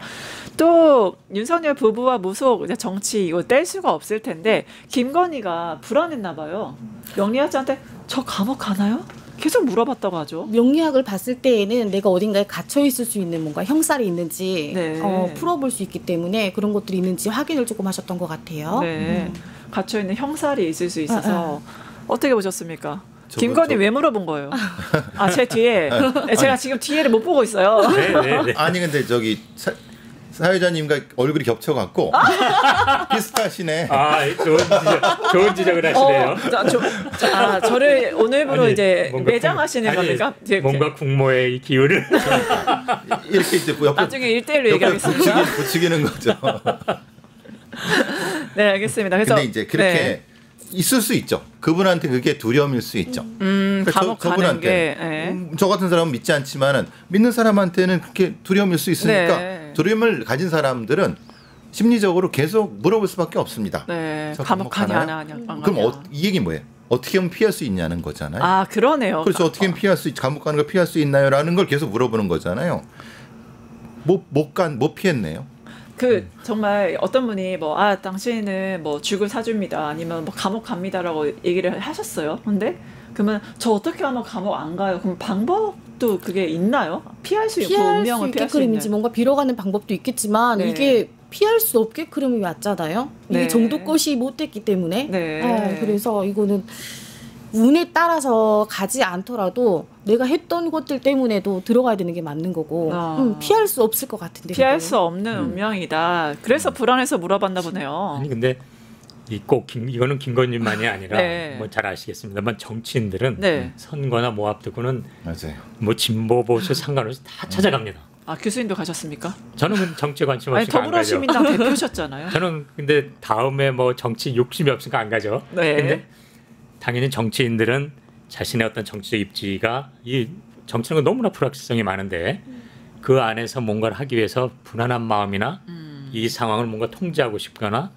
또 윤석열 부부와 무속 이제 정치 이거 뗄 수가 없을 텐데 김건희가 불안했나 봐요. 영리아씨한테 저 감옥 가나요? 계속 물어봤다고 하죠. 명리학을 봤을 때에는 내가 어딘가에 갇혀 있을 수 있는 뭔가 형살이 있는지 네. 풀어볼 수 있기 때문에 그런 것들이 있는지 확인을 조금 하셨던 것 같아요. 네. 갇혀 있는 형살이 있을 수 있어서 어떻게 보셨습니까? 김건희 저- 왜 물어본 거예요? 제 뒤에 제가 지금 뒤에를 못 보고 있어요. 네, 네, 네. 아니 근데 저기 사회자님과 얼굴이 겹쳐갖고 비슷하시네. 좋은 지적을 하시네요. 저를 오늘부로 아니, 이제 뭔가 매장하시는 아니, 겁니까? 이렇게. 뭔가 국모의 이 기운을 이렇게 이제 옆에 나중에 1대1로 얘기하겠습니다. 부추기는 거죠. 네, 알겠습니다. 그래서 근데 이제 그렇게 네. 있을 수 있죠. 그분한테 그게 두려움일 수 있죠. 그러니까 감옥 가는 게 저 같은 사람은 믿지 않지만은 믿는 사람한테는 그렇게 두려움일 수 있으니까 네. 두려움을 가진 사람들은 심리적으로 계속 물어볼 수밖에 없습니다. 네, 저 감옥 가냐 가나요? 안 가냐. 안 그럼 가냐. 이 얘기 뭐예요? 어떻게 하면 피할 수 있냐는 거잖아요. 그러네요. 그래서 어떻게 하면 피할 수 감옥 가는 걸 피할 수 있나요라는 걸 계속 물어보는 거잖아요. 못 피했네요. 정말 어떤 분이 당신은 뭐 죽을 사줍니다 아니면 뭐 감옥 갑니다라고 얘기를 하셨어요. 근데 그러면 저 어떻게 하면 감옥 안 가요? 그럼 방법도 그게 있나요? 피할 수 있고 피할 수 운명을 피할 수 있게끔인지 있는. 뭔가 빌어가는 방법도 있겠지만 네. 이게 피할 수 없게끔이 왔잖아요. 이게 네. 정도 것이 못 됐기 때문에. 네. 그래서 이거는 운에 따라서 가지 않더라도 내가 했던 것들 때문에도 들어가야 되는 게 맞는 거고 피할 수 없을 것 같은데. 피할 그거는. 수 없는 운명이다. 그래서 불안해서 물어봤나 보네요. 아니 근데 이거는 김건희만이 아니라 네. 뭐 잘 아시겠습니다만 정치인들은 네. 선거나 뭐 앞두고는 맞아요. 뭐 진보 보수 상관없이 다 찾아갑니다. 교수님도 가셨습니까? 저는 정치 관심 아니 없으니까 안 가죠. 더불어시민당 대표셨잖아요. 저는 근데 다음에 뭐 정치 욕심이 없으니까 안 가죠. 네. 근데 당연히 정치인들은 자신의 어떤 정치적 입지가 이 정치는 너무나 불확실성이 많은데 그 안에서 뭔가를 하기 위해서 불안한 마음이나 이 상황을 뭔가 통제하고 싶거나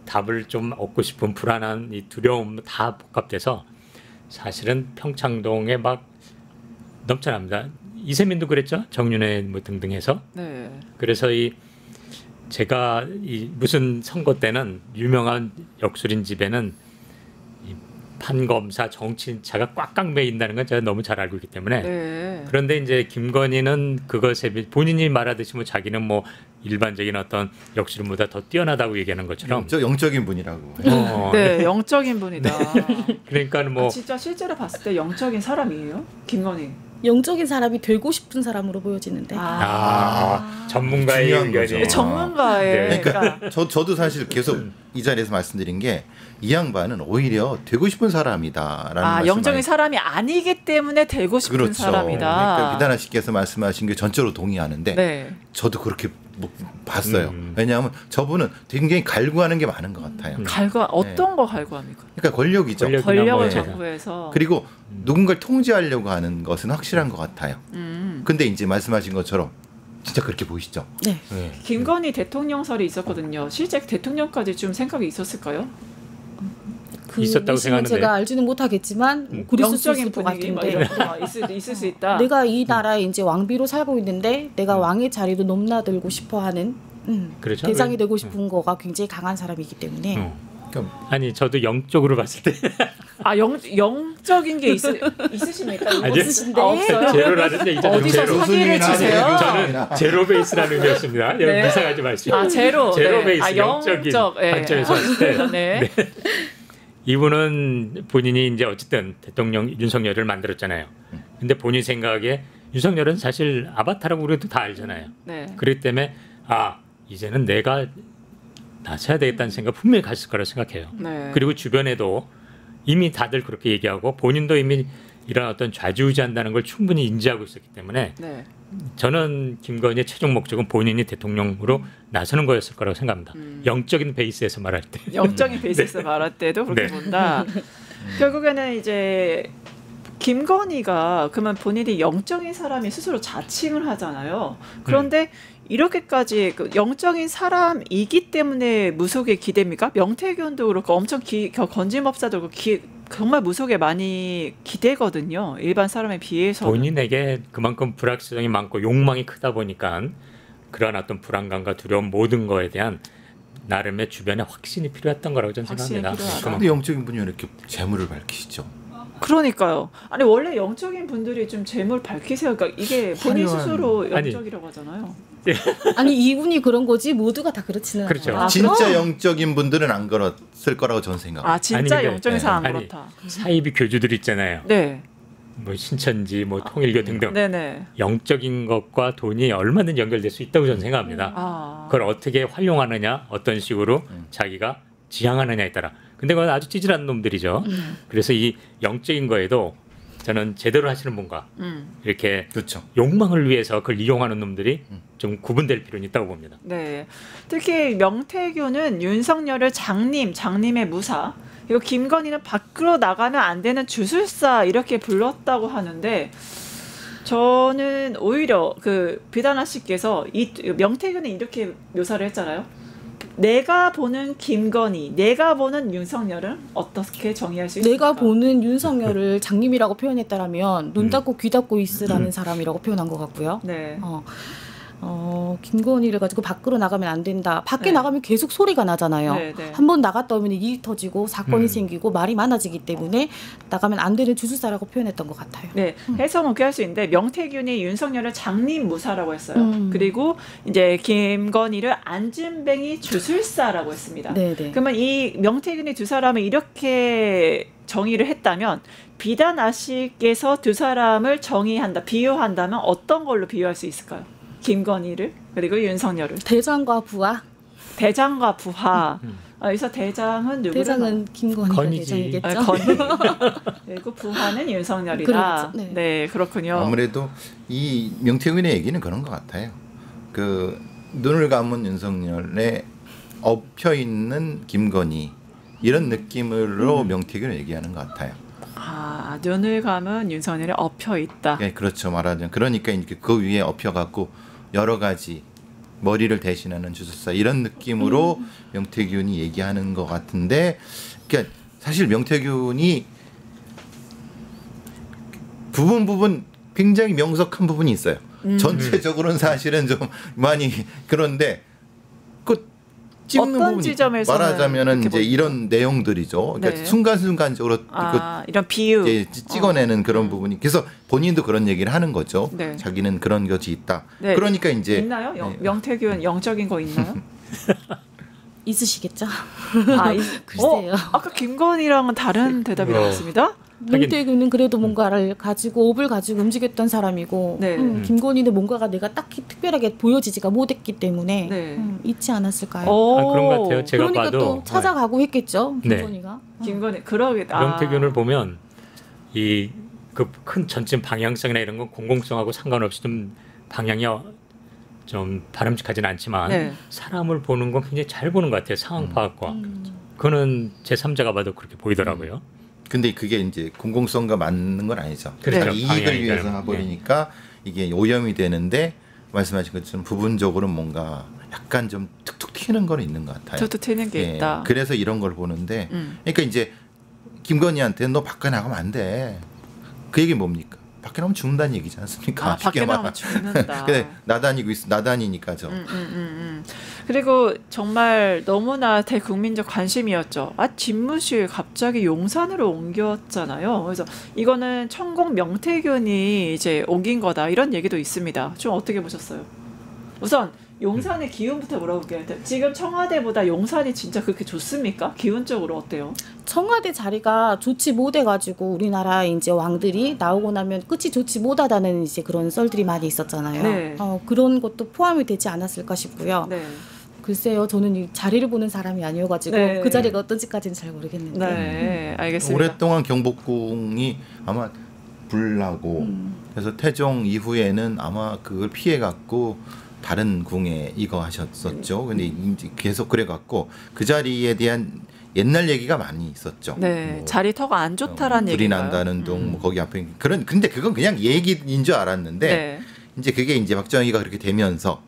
답을 좀 얻고 싶은 불안한 이 두려움 다 복합돼서 사실은 평창동에 막 넘쳐납니다. 이세민도 그랬죠. 정윤회 뭐 등등해서. 네. 그래서 제가 무슨 선거 때는 유명한 역술인 집에는 이 판검사 정치인차가 꽉꽉 매인다는 건 제가 너무 잘 알고 있기 때문에 네. 그런데 이제 김건희는 그것에 비해 본인이 말하듯이 뭐 자기는 뭐 일반적인 어떤 역술인보다 더 뛰어나다고 얘기하는 것처럼 영적인 분이라고. 네, 영적인 분이다. 그러니까 뭐 진짜 실제로 봤을 때 영적인 사람이에요? 김건희. 영적인 사람이 되고 싶은 사람으로 보여지는데. 전문가의 중요한 의견이 거죠. 전문가의 네. 그러니까 저도 사실 계속 이 자리에서 말씀드린 게 이 양반은 오히려 되고 싶은 사람이다라는 말씀. 영적인 사람이 아니기 때문에 되고 싶은 그렇죠. 사람이다. 그러니까 비단아 씨께서 말씀하신 게 전적으로 동의하는데 네. 저도 그렇게 봤어요. 왜냐하면 저분은 굉장히 갈구하는 게 많은 것 같아요. 어떤 거 갈구합니까? 그러니까 권력이죠. 권력을 뭐 정부해서. 그리고 누군가를 통제하려고 하는 것은 확실한 것 같아요. 음. 근데 이제 말씀하신 것처럼 진짜 그렇게 보이시죠? 네. 네. 김건희 대통령설이 있었거든요. 실제 대통령까지 좀 생각이 있었을까요? 그 있었다고 내용은 생각하는데. 제가 알지는 못하겠지만 그랬을 수 영적인 있을 것 분위기 막 같은데. 이런 거 있을 수 있다. 내가 이 나라에 이제 왕비로 살고 있는데 내가 왕의 자리도 넘나들고 싶어하는 그렇죠. 대장이 되고 싶은 거가 굉장히 강한 사람이기 때문에 그러니까 아니 저도 영적으로 봤을 때 아 영적인 게 있으십니까? 아니요. 없으신데? 없어요. 제로라는데 이제 어디서 제로. 사기를 치세요? 저는 제로 베이스라는 의미였습니다. 여기 네. 이상하지 마시고. 아 제로. 제로 네. 베이스 아, 영적인 네. 관점에서 봤을 때 네. 이분은 본인이 이제 어쨌든 대통령 윤석열을 만들었잖아요. 근데 본인 생각에 윤석열은 사실 아바타라고 우리도 다 알잖아요. 네. 그렇기 때문에 이제는 내가 나서야 되겠다는 생각 분명히 갔을 거라고 생각해요. 네. 그리고 주변에도 이미 다들 그렇게 얘기하고 본인도 이미 이런 어떤 좌지우지한다는 걸 충분히 인지하고 있었기 때문에 네. 저는 김건희의 최종 목적은 본인이 대통령으로 나서는 거였을 거라고 생각합니다. 영적인 베이스에서 말할 때. 영적인 베이스에서 말할 때도 그렇게 네. 본다. 결국에는 이제 김건희가 그러면 본인이 영적인 사람이 스스로 자칭을 하잖아요. 그런데 이렇게까지 그 영적인 사람이기 때문에 무속에 기대입니까? 명태균도 그렇고 엄청 건진법사도 그렇고 정말 무속에 많이 기대거든요. 일반 사람에 비해서. 본인에게 그만큼 불확실성이 많고 욕망이 크다 보니까 그런 어떤 불안감과 두려움 모든 거에 대한 나름의 주변에 확신이 필요했던 거라고 저는 확신이 생각합니다. 필요하다. 근데 영적인 분이 왜 이렇게 재물을 밝히시죠? 그러니까요. 아니 원래 영적인 분들이 좀 재물 밝히세요. 그러니까 이게 본인 화려한- 스스로 아니. 영적이라고 하잖아요. 아니 이분이 그런 거지 모두가 다 그렇지는 그렇죠. 않아요. 아, 진짜 그럼? 영적인 분들은 안 그랬을 거라고 저는 생각합니다. 아 진짜 아니, 근데- 영적인 사람 아니, 그렇다. 사이비 교주들 있잖아요. 네. 뭐 신천지, 뭐 통일교 등등 네네. 영적인 것과 돈이 얼마든지 연결될 수 있다고 저는 생각합니다. 아. 그걸 어떻게 활용하느냐, 어떤 식으로 자기가 지향하느냐에 따라. 근데 그건 아주 찌질한 놈들이죠. 그래서 이 영적인 거에도 저는 제대로 하시는 분과 이렇게 그렇죠. 욕망을 위해서 그걸 이용하는 놈들이 좀 구분될 필요는 있다고 봅니다. 네. 특히 명태균은 윤석열을 장님의 무사, 그리고 김건희는 밖으로 나가면 안 되는 주술사 이렇게 불렀다고 하는데 저는 오히려 그 비단아 씨께서 이 명태균은 이렇게 묘사를 했잖아요. 내가 보는 김건희, 내가 보는 윤석열은 어떻게 정의할 수 있을까? 내가 보는 윤석열을 장님이라고 표현했다라면 눈 닫고 귀 닫고 있으라는 사람이라고 표현한 것 같고요. 네. 김건희를 가지고 밖으로 나가면 안 된다. 밖에 네. 나가면 계속 소리가 나잖아요. 네, 네. 한 번 나갔다 오면 일이 터지고 사건이 생기고 말이 많아지기 때문에 나가면 안 되는 주술사라고 표현했던 것 같아요. 네, 해석은 그렇게 할 수 있는데 명태균이 윤석열을 장님 무사라고 했어요. 그리고 이제 김건희를 안진뱅이 주술사라고 했습니다. 네네. 그러면 이 명태균이 두 사람을 이렇게 정의를 했다면 비단아 씨께서 두 사람을 비유한다면 어떤 걸로 비유할 수 있을까요? 김건희를 그리고 윤석열을 대장과 부하. 대장과 부하. 여기서 대장은 누구를 대장은 김건희가 건이지. 대장이겠죠. 건희. 그리고 부하는 윤석열이다. 그렇죠. 네. 네, 그렇군요. 아무래도 이 명태균의 얘기는 그런 것 같아요. 그 눈을 감은 윤석열에 엎혀 있는 김건희 이런 느낌으로 명태균을 얘기하는 것 같아요. 아, 눈을 감은 윤석열이 엎혀 있다. 네, 그렇죠. 말하자면 그러니까 이렇게 그 위에 엎여 갖고 여러 가지 머리를 대신하는 주술사 이런 느낌으로 명태균이 얘기하는 것 같은데, 그러니까 사실 명태균이 부분 굉장히 명석한 부분이 있어요. 전체적으로는 사실은 좀 많이 그런데 그 찍는 어떤 부분이 지점에서는 말하자면은 그렇게 이제 보입니까? 이런 내용들이죠. 그러니까 네. 순간순간적으로 이런 비유. 이제 찍어내는 그런 부분이, 그래서 본인도 그런 얘기를 하는 거죠. 네. 자기는 그런 것이 있다. 네. 그러니까 이제 있나요? 명태균 영적인 거 있나요? 있으시겠죠. 글쎄요. 글쎄요. 아까 김건희랑은 다른 대답이 나왔습니다. 명태균은 그래도 뭔가를 가지고 업을 가지고 움직였던 사람이고 네. 김건희는 뭔가가 내가 딱히 특별하게 보여지지가 못했기 때문에 네. 있지 않았을까요? 그런 것 같아요. 제가 그러니까 봐도 또 찾아가고 했겠죠. 네. 김건희가. 김건희 그러겠다. 명태균을 보면 이 그 큰 전체 방향성이나 이런 건 공공성하고 상관없이 좀 방향이 좀 바람직하진 않지만 네. 사람을 보는 건 굉장히 잘 보는 것 같아요. 상황 파악과. 그거는 제3자가 봐도 그렇게 보이더라고요. 근데 그게 이제 공공성과 맞는 건 아니죠. 그렇죠. 자기 이익을 방향이 위해서 다른, 해버리니까 이게 오염이 되는데 말씀하신 것처럼 부분적으로 뭔가 약간 좀 툭툭 튀는 건 있는 것 같아요. 저도 튀는 게 있다. 그래서 이런 걸 보는데, 그러니까 이제 김건희한테 너 밖에 나가면 안 돼. 그 얘기 뭡니까? 밖에 나가면 죽는다는 얘기지 않습니까? 아, 밖에 나가면 죽는다. 근데 나다니니까 저. 그리고 정말 너무나 대국민적 관심이었죠. 집무실 갑자기 용산으로 옮겼잖아요. 그래서 이거는 천공 명태균이 이제 옮긴 거다 이런 얘기도 있습니다. 좀 어떻게 보셨어요? 우선 용산의 기운부터 물어볼게요. 지금 청와대보다 용산이 진짜 그렇게 좋습니까? 기운적으로 어때요? 청와대 자리가 좋지 못해가지고 우리나라 이제 왕들이 나오고 나면 끝이 좋지 못하다는 이제 그런 썰들이 많이 있었잖아요. 네. 그런 것도 포함이 되지 않았을까 싶고요. 네. 글쎄요, 저는 이 자리를 보는 사람이 아니어가지고 네. 그 자리가 어떤지까지는 잘 모르겠는데. 네, 알겠습니다. 오랫동안 경복궁이 아마 불나고 그래서 태종 이후에는 아마 그걸 피해 갖고 다른 궁에 이거 하셨었죠. 근데 이제 계속 그래 갖고 그 자리에 대한 옛날 얘기가 많이 있었죠. 네, 뭐 자리터가 안 좋다라는 불이 얘기가요. 난다는 둥, 뭐 거기 앞에 근데 그건 그냥 얘기인 줄 알았는데 네. 이제 그게 이제 박정희가 그렇게 되면서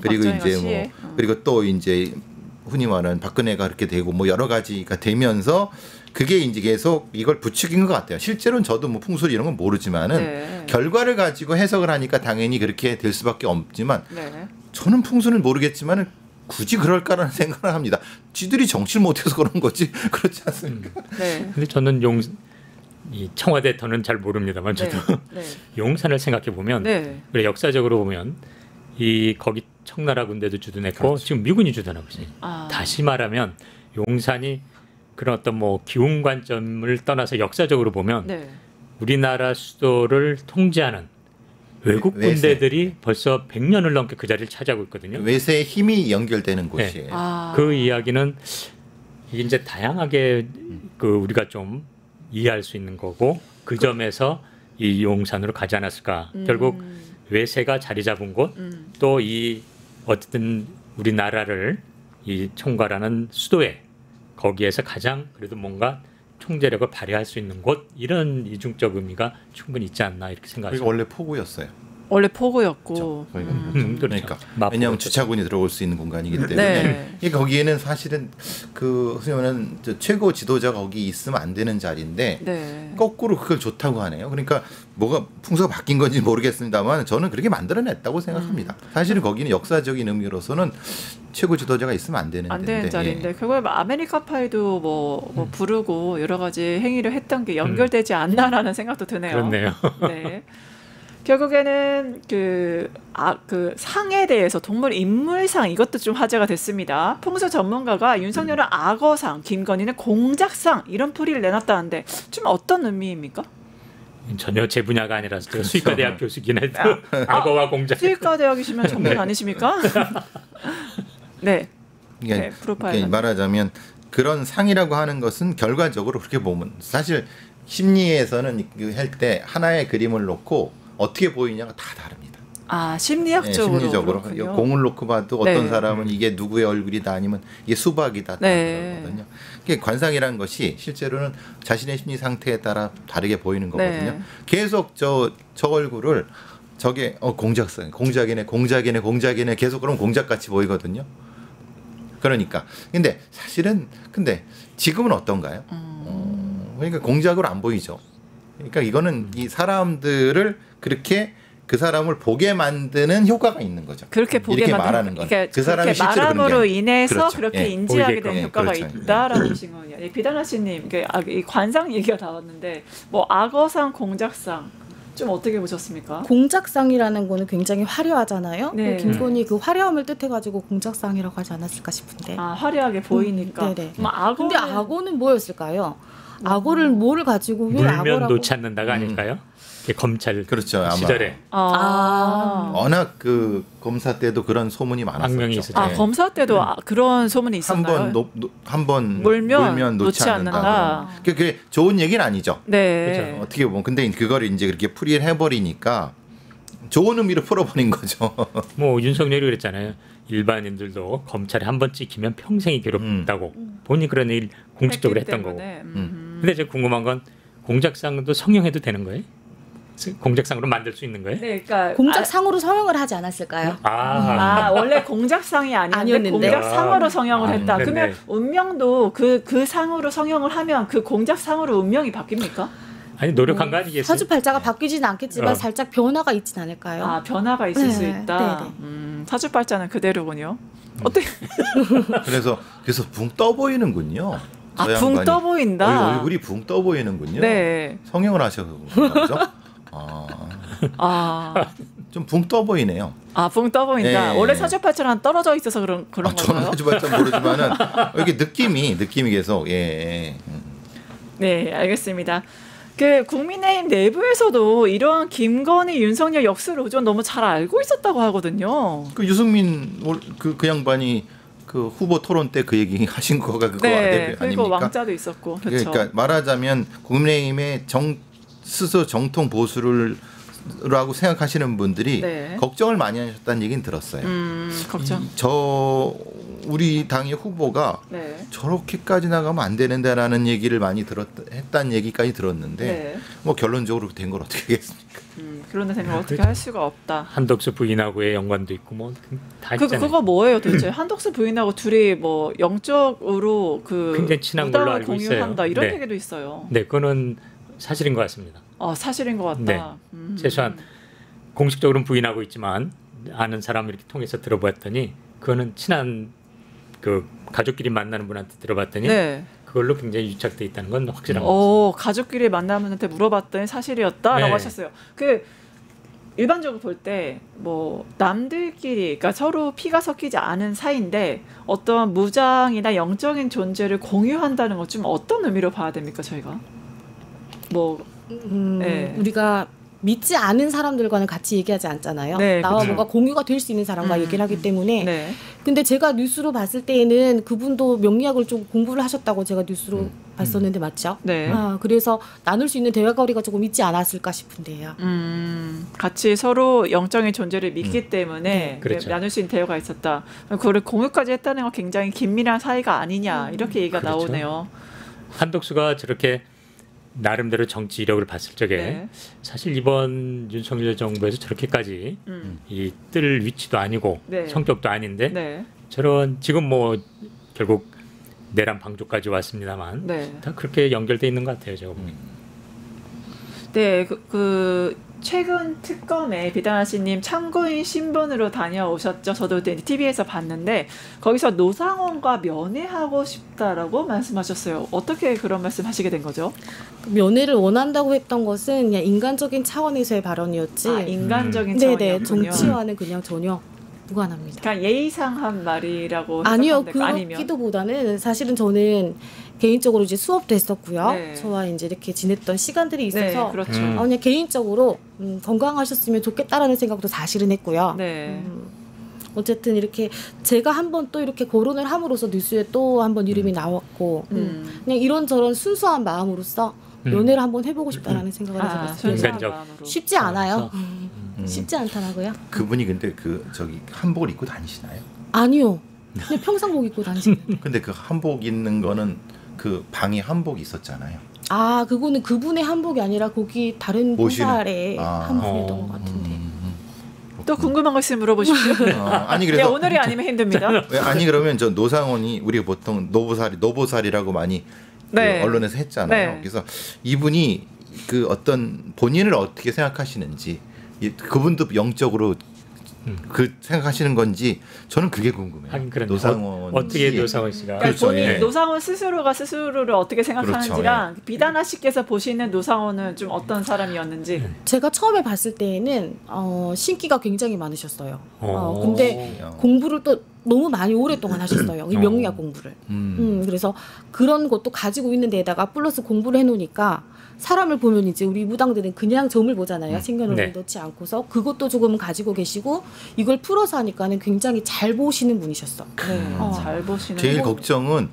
그리고 박정희가 이제 시해. 그리고 또 이제 흔히 말하는 박근혜가 그렇게 되고 뭐 여러 가지가 되면서 그게 이제 계속 이걸 부추긴 것 같아요. 실제로는 저도 뭐 풍수리 이런 건 모르지만은 네. 결과를 가지고 해석을 하니까 당연히 그렇게 될 수밖에 없지만 네. 저는 풍수는 모르겠지만은 굳이 그럴까라는 생각을 합니다. 지들이 정치를 못해서 그런 거지 그렇지 않습니까? 네. 근데 저는 이 청와대 터는 잘 모릅니다만 저도 네. 용산을 생각해 보면 네. 그래 역사적으로 보면 이 거기 청나라 군대도 주둔했고 그렇죠. 지금 미군이 주둔하고 있어요. 아. 다시 말하면 용산이 그런 어떤 뭐 기운 관점을 떠나서 역사적으로 보면 네. 우리나라 수도를 통제하는 외국 외세. 군대들이 벌써 100년을 넘게 그 자리를 차지하고 있거든요. 외세의 힘이 연결되는 곳이에요. 아. 그 이야기는 이게 이제 다양하게 그 우리가 좀 이해할 수 있는 거고 그 점에서 이 용산으로 가지 않았을까. 결국 외세가 자리 잡은 곳 또 이 어쨌든 우리나라를 이 총괄하는 수도에 거기에서 가장 그래도 뭔가 총재력을 발휘할 수 있는 곳 이런 이중적 의미가 충분히 있지 않나 이렇게 그리고 생각합니다. 원래 포구였어요. 원래 포구였고. 그렇죠. 그러니까 왜냐하면 주차군이 들어올 수 있는 공간이기 때문에 네. 이 거기에는 사실은 그 그러면은 최고 지도자가 거기 있으면 안 되는 자리인데 네. 거꾸로 그걸 좋다고 하네요. 그러니까 뭐가 풍수가 바뀐 건지 모르겠습니다만 저는 그렇게 만들어냈다고 생각합니다. 사실은 거기는 역사적인 의미로서는 최고 지도자가 있으면 안 되는 안 데인데, 되는 자리인데 결국에 아메리카 파이도 뭐 부르고 여러 가지 행위를 했던 게 연결되지 않나라는 생각도 드네요. 그렇네요. 네. 결국에는 그 상에 대해서 동물 인물상 이것도 좀 화제가 됐습니다. 풍수 전문가가 윤석열은 악어상, 김건희는 공작상 이런 풀이를 내놨다는데 좀 어떤 의미입니까? 전혀 제 분야가 아니라서 제가 수의과 대학 교수긴 해도 악어와 공작. 수의과 대학이시면 전문 아니십니까? 네. 이게 네, 프로파일러. 말하자면 그런 상이라고 하는 것은 결과적으로 그렇게 보면 사실 심리에서는 할 때 하나의 그림을 놓고 어떻게 보이냐가 다 다릅니다. 아, 심리학적으로. 네, 심리적으로 그렇군요. 공을 놓고 봐도 어떤 네. 사람은 이게 누구의 얼굴이다 아니면 이게 수박이다 네. 그러거든요. 이게 관상이라는 것이 실제로는 자신의 심리 상태에 따라 다르게 보이는 거거든요. 네. 계속 저 얼굴을 저게 공작상, 공작이네 계속 그러면 공작같이 보이거든요. 그러니까 근데 사실은 지금은 어떤가요? 그러니까 공작으로 안 보이죠. 그러니까 이거는 이 사람들을 그렇게 그 사람을 보게 만드는 효과가 있는 거죠. 그렇게 보게 이렇게 만드는, 말하는 건. 그러니까 그 사람이 그렇게 실제로 그런 게 말함으로 아니에요. 인해서 그렇죠. 그렇게 예. 인지하게 보이게끔. 된 효과가 그렇죠. 있다라는 거군요. 비단하시님, 이 관상 얘기가 나왔는데 뭐 악어상, 공작상 좀 어떻게 보셨습니까? 공작상이라는 거는 굉장히 화려하잖아요. 네. 김건희 그 화려함을 뜻해가지고 공작상이라고 하지 않았을까 싶은데. 아, 화려하게 보이니까. 네네. 악어는 근데 악어는 뭐였을까요? 악어를 뭐를 가지고 왜 물면 악어라고? 놓지 않는다가 아닐까요? 검찰 그렇죠. 아마. 시절에 워낙 그 검사 때도 그런 소문이 많았었죠. 악명이 있었죠. 아, 검사 때도 그런 소문이 있었나요? 한번 물면 놓지 않는다. 그게 좋은 얘기는 아니죠. 네. 그렇죠. 어떻게 보면 근데 그걸 이제 그렇게 풀이를 해버리니까 좋은 의미로 풀어버린 거죠. 뭐 윤석열이 그랬잖아요. 일반인들도 검찰에 한 번 찍히면 평생이 괴롭다고 본인이 그런 일 공식적으로 했던 거고. 근데 제가 궁금한 건 공작상도 성형해도 되는 거예요? 공작상으로 만들 수 있는 거예요? 네, 그러니까 공작상으로 성형을 하지 않았을까요? 원래 공작상이 아니었는데 공작상으로 성형을 했다. 네네. 그러면 운명도 그 상으로 성형을 하면 그 공작상으로 운명이 바뀝니까? 아니 노력한 거 아니겠어요? 사주팔자가 바뀌지는 않겠지만 살짝 변화가 있진 않을까요? 변화가 있을 수 네, 있다. 사주팔자는 그대로군요. 어떻게? 그래서 붕 떠 보이는군요. 붕 떠 보인다. 얼굴이 붕 떠 보이는군요. 네. 성형을 하셔서 그렇죠? 좀 붕 떠 보이네요. 붕 떠 보인다. 네. 원래 사주팔자랑 떨어져 있어서 그런 건가요? 저는 사주팔자 모르지만은 이게 느낌이 계속 예. 네, 알겠습니다. 그 국민의힘 내부에서도 이러한 김건희, 윤석열 역수로전 너무 잘 알고 있었다고 하거든요. 그 유승민 그 양반이 그 후보 토론 때 그 얘기 하신 거가 그거 그리고 아닙니까? 왕자도 있었고. 그렇죠. 그러니까 말하자면 국민의힘의 스스로 정통 보수를 라고 생각하시는 분들이 네. 걱정을 많이 하셨다는 얘기는 들었어요. 걱정. 우리 당의 후보가 네. 저렇게까지 나가면 안 되는데라는 얘기를 많이 했다는 얘기까지 들었는데 네. 뭐 결론적으로 된 걸 어떻게 하겠습니까? 그런 생각 어떻게 할 수가 없다. 한덕수 부인하고의 연관도 있고 뭐 다 있잖아요. 그거 뭐예요 도대체? 한덕수 부인하고 둘이 뭐 영적으로 굉장히 친한 걸로 무당을 알고 공유한다 있어요. 이런 네. 얘기도 있어요. 네, 그거는 사실인 것 같습니다. 사실인 것 같다. 네. 최소한 공식적으로는 부인하고 있지만 아는 사람을 이렇게 통해서 들어봤더니 그거는 친한 그 가족끼리 만나는 분한테 들어봤더니 네. 그걸로 굉장히 유착돼 있다는 건 확실한 것 같습니다. 가족끼리 만나는 분한테 물어봤더니 사실이었다라고 네. 하셨어요. 그 일반적으로 볼 때 뭐 남들끼리 그러니까 서로 피가 섞이지 않은 사이인데 어떤 무장이나 영적인 존재를 공유한다는 것 좀 어떤 의미로 봐야 됩니까 저희가? 네. 우리가 믿지 않은 사람들과는 같이 얘기하지 않잖아요. 네, 나와 그렇죠. 뭔가 공유가 될 수 있는 사람과 얘기를 하기 때문에. 네. 근데 제가 뉴스로 봤을 때에는 그분도 명리학을 좀 공부를 하셨다고 제가 뉴스로 봤었는데 맞죠? 네. 그래서 나눌 수 있는 대화거리가 조금 있지 않았을까 싶은데요. 같이 서로 영적인 존재를 믿기 때문에 그렇죠. 나눌 수 있는 대화가 있었다. 그거를 공유까지 했다는 건 굉장히 긴밀한 사이가 아니냐 이렇게 얘기가 그렇죠. 나오네요. 한덕수가 저렇게 나름대로 정치 이력을 봤을 적에 네. 사실 이번 윤석열 정부에서 저렇게까지 이 뜰 위치도 아니고 네. 성격도 아닌데 네. 저런 지금 뭐 결국 내란 방조까지 왔습니다만 네. 다 그렇게 연결돼 있는 것 같아요. 제가 보기엔. 네, 그 최근 특검에 비단아씨님 참고인 신분으로 다녀오셨죠. 저도 TV에서 봤는데 거기서 노상원과 면회하고 싶다라고 말씀하셨어요. 어떻게 그런 말씀하시게 된 거죠? 면회를 원한다고 했던 것은 그냥 인간적인 차원에서의 발언이었지. 인간적인 네네, 차원이었군요. 정치와는 그냥 전혀 무관합니다. 그냥 예의상한 말이라고 아니요, 해석하면 될까요? 아니면 그렇기도보다는 사실은 저는 개인적으로 이제 수업도 했었고요. 네. 저와 이제 이렇게 지냈던 시간들이 네, 있어서 그렇죠. 그냥 개인적으로 건강하셨으면 좋겠다라는 생각도 사실은 했고요. 네. 어쨌든 이렇게 제가 한번 또 이렇게 거론을 함으로써 뉴스에 또 한번 이름이 나왔고 그냥 이런저런 순수한 마음으로서 연애를 한번 해보고 싶다라는 생각을 해서 봤어요. 인간적. 쉽지 않아요. 쉽지 않더라고요. 그분이 근데 저기 한복을 입고 다니시나요? 아니요. 그냥 평상복 입고 다니시는. 근데 그 한복 입는 거는 그 방에 한복이 있었잖아요. 그거는 그분의 한복이 아니라 거기 다른 본사의 한복이었던 것 같은데. 또 궁금한 거 있으면 물어보십시오. 아니 그래서 오늘이 아니면 힘듭니다. 아니 그러면 저 노상원이 우리가 보통 노보살이라고 많이 네. 그 언론에서 했잖아요. 네. 그래서 이분이 그 어떤 본인을 어떻게 생각하시는지 그분도 영적으로 그 생각하시는 건지 저는 그게 궁금해요. 노상원 어떻게 노상원 씨가 그러니까 본인 네. 노상원 스스로가 스스로를 어떻게 생각하는지랑 그렇죠. 비단아 씨께서 보시는 노상원은 좀 어떤 사람이었는지. 제가 처음에 봤을 때에는 신기가 굉장히 많으셨어요. 근데 공부를 또 너무 많이 오랫동안 하셨어요. 이 명리학 공부를. 그래서 그런 것도 가지고 있는 데다가 플러스 공부를 해놓으니까 사람을 보면 이제 우리 무당들은 그냥 점을 보잖아요. 생년월일 네. 넣지 않고서 그것도 조금 가지고 계시고 이걸 풀어서 하니까는 굉장히 잘 보시는 분이셨어. 네, 잘 보시는. 제일 걱정은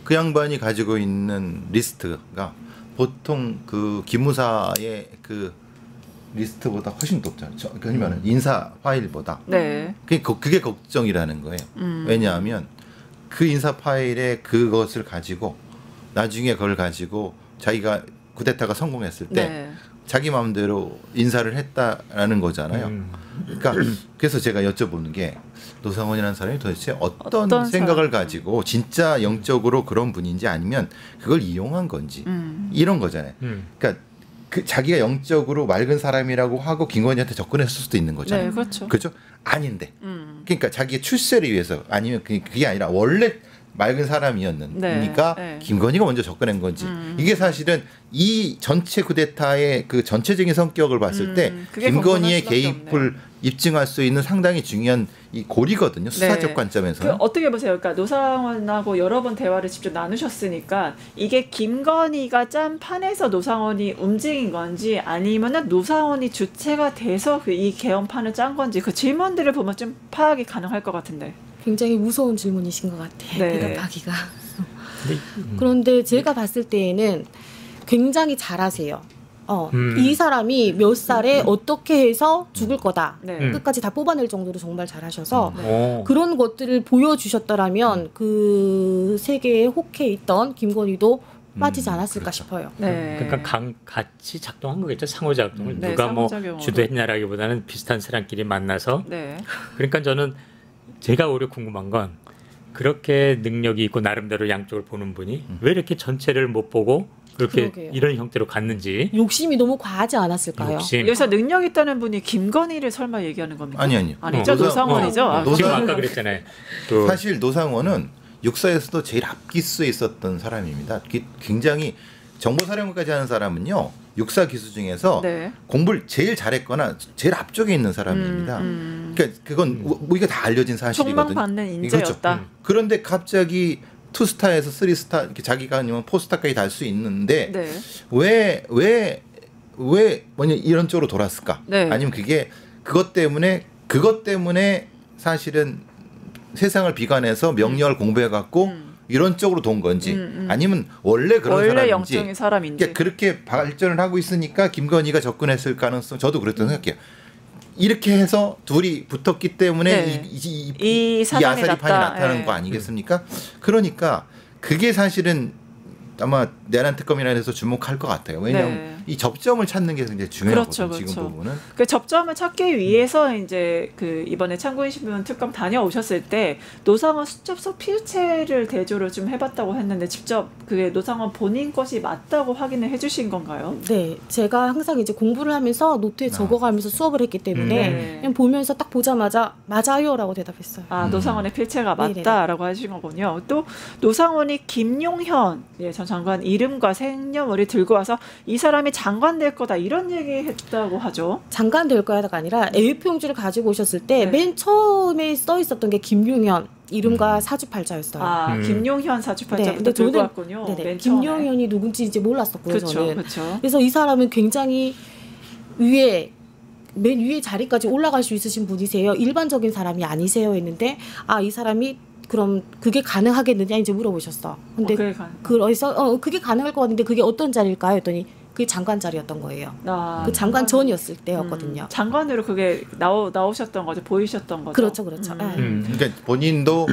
그 양반이 가지고 있는 리스트가 보통 그 기무사의 그 리스트보다 훨씬 높잖아요. 그러면 인사 파일보다. 네. 그게 걱정이라는 거예요. 왜냐하면 그 인사 파일에 그것을 가지고 나중에 그걸 가지고 자기가 쿠데타가 성공했을 때 네. 자기 마음대로 인사를 했다라는 거잖아요. 그러니까 그래서 제가 여쭤보는 게 노상원이라는 사람이 도대체 어떤 생각을 가지고 진짜 영적으로 그런 분인지 아니면 그걸 이용한 건지 이런 거잖아요. 그러니까 그 자기가 영적으로 맑은 사람이라고 하고 김건희한테 접근했을 수도 있는 거잖아요. 네, 그렇죠. 그렇죠? 아닌데. 그러니까 자기의 출세를 위해서 아니면 그게 아니라 원래 맑은 사람이었는니까 네. 김건희가 먼저 접근한 건지 이게 사실은 이 전체 쿠데타의 그 전체적인 성격을 봤을 때 김건희의 개입을 없네요. 입증할 수 있는 상당히 중요한 이 고리거든요. 수사적 네. 관점에서는. 어떻게 보세요? 그러니까 노상원하고 여러 번 대화를 직접 나누셨으니까 이게 김건희가 짠 판에서 노상원이 움직인 건지 아니면은 노상원이 주체가 돼서 이 개헌판을 짠 건지 그 질문들을 보면 좀 파악이 가능할 것 같은데. 굉장히 무서운 질문이신 것 같아요. 네. 대답하기가. 그런데 제가 봤을 때에는 굉장히 잘하세요. 이 사람이 몇 살에 어떻게 해서 죽을 거다. 네. 끝까지 다 뽑아낼 정도로 정말 잘하셔서 그런 것들을 보여주셨더라면 그 세계에 혹해 있던 김건희도 빠지지 않았을까 그렇죠. 싶어요. 네. 그러니까 같이 작동한 거겠죠. 상호작동을. 네, 누가 뭐 상호작용으로. 주도했냐라기보다는 비슷한 사람끼리 만나서. 네. 그러니까 저는 제가 오히려 궁금한 건 그렇게 능력이 있고 나름대로 양쪽을 보는 분이 왜 이렇게 전체를 못 보고 그렇게 그러게요. 이런 형태로 갔는지. 욕심이 너무 과하지 않았을까요? 욕심. 여기서 능력 있다는 분이 김건희를 설마 얘기하는 겁니까? 아니요. 아니죠. 노상원이죠. 아, 지금 아까 그랬잖아요. 그 사실 노상원은 육사에서도 제일 앞기수에 있었던 사람입니다. 굉장히 정보사령관까지 하는 사람은요. 육사 기수 중에서 네. 공부를 제일 잘했거나 제일 앞쪽에 있는 사람입니다. 그러니까 그건 우리가 다 알려진 사실이거든요. 촉망받는 인재였다. 그렇죠. 그런데 갑자기 투스타에서 쓰리스타 이렇게 자기가 아니면 포스타까지 달 수 있는데 네. 왜 뭐냐 이런 쪽으로 돌았을까? 네. 아니면 그것 때문에 사실은 세상을 비관해서 명령을 공부해갖고 이런 쪽으로 돈 건지 아니면 원래 그런 사람인지 영적인 사람인지 그러니까 그렇게 발전을 하고 있으니까 김건희가 접근했을 가능성 저도 그랬다고 생각해요. 이렇게 해서 둘이 붙었기 때문에 네. 이 사상이 아사리판이 났다. 나타나는 네. 거 아니겠습니까? 그러니까 그게 사실은 아마 내란 특검이라 해서 주목할 것 같아요. 왜냐하면 네. 이 접점을 찾는 게 굉장히 중요하거든요. 그렇죠. 지금 부분은. 그 접점을 찾기 위해서 이제 그 이번에 참고인 신분 특검 다녀오셨을 때 노상원 수첩서 필체를 대조를 좀 해봤다고 했는데 직접 그게 노상원 본인 것이 맞다고 확인을 해주신 건가요? 네, 제가 항상 이제 공부를 하면서 노트에 적어가면서 수업을 했기 때문에 네. 그냥 보면서 딱 보자마자 맞아요라고 대답했어요. 아 노상원의 필체가 네네네. 맞다라고 하신 거군요. 또 노상원이 김용현 전 장관 이름과 생년월일 들고 와서 이 사람이 장관 될 거다 이런 얘기했다고 하죠. 장관 될 거야가 아니라 A4용지를 가지고 오셨을 때 맨 처음에 써 있었던 게 김용현 이름과 사주팔자였어요. 아 김용현 사주팔자부터 들고 왔군요. 맨 처음에. 김용현이 누군지 이제 몰랐었고요. 그쵸, 저는. 그쵸. 그래서 이 사람은 굉장히 맨 위에 자리까지 올라갈 수 있으신 분이세요. 일반적인 사람이 아니세요 했는데 이 사람이 그럼 그게 가능하겠느냐 이제 물어보셨어. 근데 그래서 그게 가능할 것 같은데 그게 어떤 자리일까요? 했더니 그게 장관 자리였던 거예요. 그 장관 전이었을 때였거든요. 장관으로 그게 나오셨던 거죠, 보이셨던 거죠. 그렇죠. 그러니까 본인도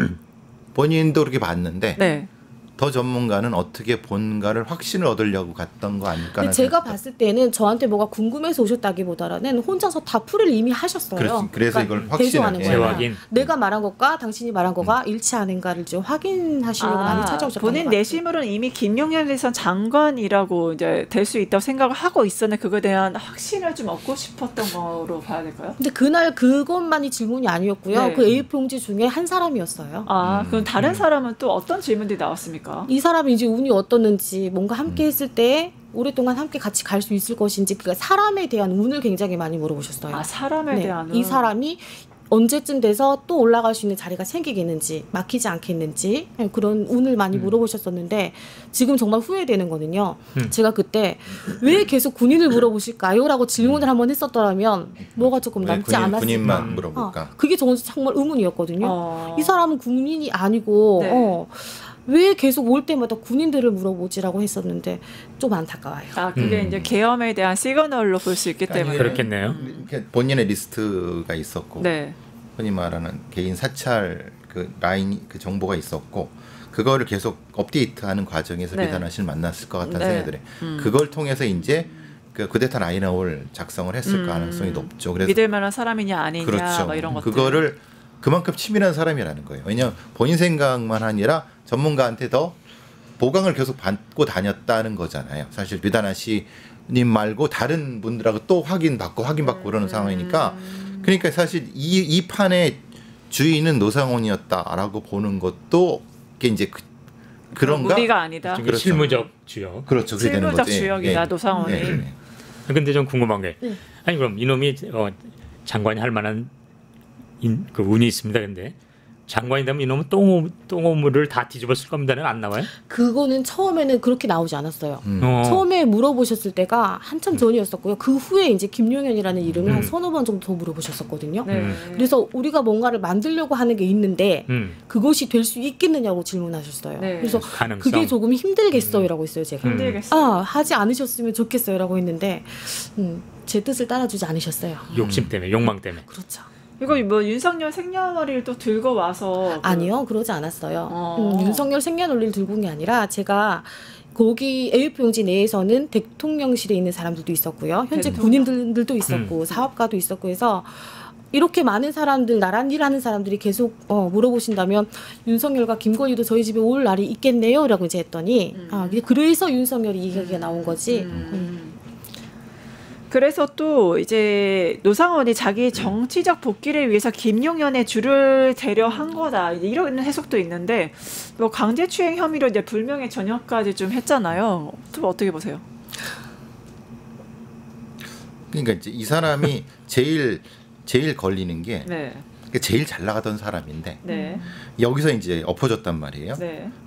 그렇게 봤는데 네. 더 전문가는 어떻게 본가를 확신을 얻으려고 갔던 거 아닐까? 근데 제가 봤을 때는 저한테 뭐가 궁금해서 오셨다기보다는 혼자서 다 풀이를 이미 하셨어요. 그래서 이걸 확신하는 거예요. 내가 말한 것과 당신이 말한 거가 일치하는가를 좀 확인하시려고 많이 찾아오셨던 것 같아요. 본인 내심으로는 이미 김용현 대선 장관이라고 이제 될 수 있다고 생각을 하고 있었는데 그거에 대한 확신을 좀 얻고 싶었던 거로 봐야 될까요? 근데 그날 그것만이 질문이 아니었고요. 네. 그 A4용지 중에 한 사람이었어요. 그럼 다른 사람은 또 어떤 질문들이 나왔습니까? 이 사람이 이제 운이 어떻는지 뭔가 함께 했을 때 오랫동안 함께 같이 갈 수 있을 것인지 그러니까 사람에 대한 운을 굉장히 많이 물어보셨어요. 사람에 대한 운. 이 사람이 언제쯤 돼서 또 올라갈 수 있는 자리가 생기겠는지 막히지 않겠는지 그런 운을 많이 물어보셨었는데 지금 정말 후회되는 거는요. 제가 그때 왜 계속 군인을 물어보실까요? 라고 질문을 한번 했었더라면 뭐가 조금 남지 않았을까. 군인만 물어볼까. 그게 저는 정말 의문이었거든요. 이 사람은 군인이 아니고 네. 왜 계속 올 때마다 군인들을 물어보지라고 했었는데 좀 안타까워요. 그게 이제 계엄에 대한 시그널로 볼 수 있기 때문에 그렇겠네요. 본인의 리스트가 있었고, 네. 흔히 말하는 개인 사찰 그 라인 그 정보가 있었고, 그거를 계속 업데이트하는 과정에서 네. 비단하신을 만났을 것 같다는 네. 생각이 들어요. 그걸 통해서 이제 그 쿠데타 라인업을 작성을 했을 가능성이 높죠. 그래서 믿을 만한 사람이냐 아니냐 그렇죠. 뭐 이런 것들. 그거를 그만큼 치밀한 사람이라는 거예요. 왜냐하면 본인 생각만 아니라 전문가한테 더 보강을 계속 받고 다녔다는 거잖아요. 사실 류다나 씨님 말고 다른 분들하고 또 확인받고 그러는 상황이니까 그러니까 사실 이 판의 주인은 노상원이었다라고 보는 것도 이게 이제 그런가? 무리가 아니다. 그렇죠. 실무적 주역. 그렇죠. 그게 되는 실무적 거지. 주역이다 노상원이. 근데 좀 궁금한 게 아니 그럼 이놈이 장관이 할 만한 그 운이 있습니다. 근데 장관이 되면 이놈은 똥오물을 다 뒤집었을 겁니다는 안 나와요? 그거는 처음에는 그렇게 나오지 않았어요. 처음에 물어보셨을 때가 한참 전이었었고요. 그 후에 이제 김용현이라는 이름을 한 서너 번 정도 더 물어보셨었거든요. 그래서 우리가 뭔가를 만들려고 하는 게 있는데 그것이 될 수 있겠느냐고 질문하셨어요. 그래서 가능성. 그게 조금 힘들겠어요라고 했어요. 제가. 힘들겠어. 하지 않으셨으면 좋겠어요라고 했는데 제 뜻을 따라주지 않으셨어요. 욕심 때문에, 욕망 때문에. 그렇죠. 이거 뭐 윤석열 생년월일 또 들고 와서 아니요, 그러지 않았어요. 윤석열 생년월일 들고 온 게 아니라 제가 거기 AF용지 내에서는 대통령실에 있는 사람들도 있었고요, 현재 군인들도 있었고 사업가도 있었고 해서 이렇게 많은 사람들, 나란 일하는 사람들이 계속 물어보신다면 윤석열과 김건희도 저희 집에 올 날이 있겠네요라고 이제 했더니 그래서 윤석열이 이 얘기가 나온 거지. 그래서 또 이제 노상원이 자기 정치적 복귀를 위해서 김용현의 줄을 대려 한 거다 이런 해석도 있는데 뭐 강제추행 혐의로 이제 불명예 전역까지 좀 했잖아요. 좀 어떻게 보세요? 그러니까 이제 이 사람이 제일 걸리는 게 제일 잘 나가던 사람인데 여기서 이제 엎어졌단 말이에요.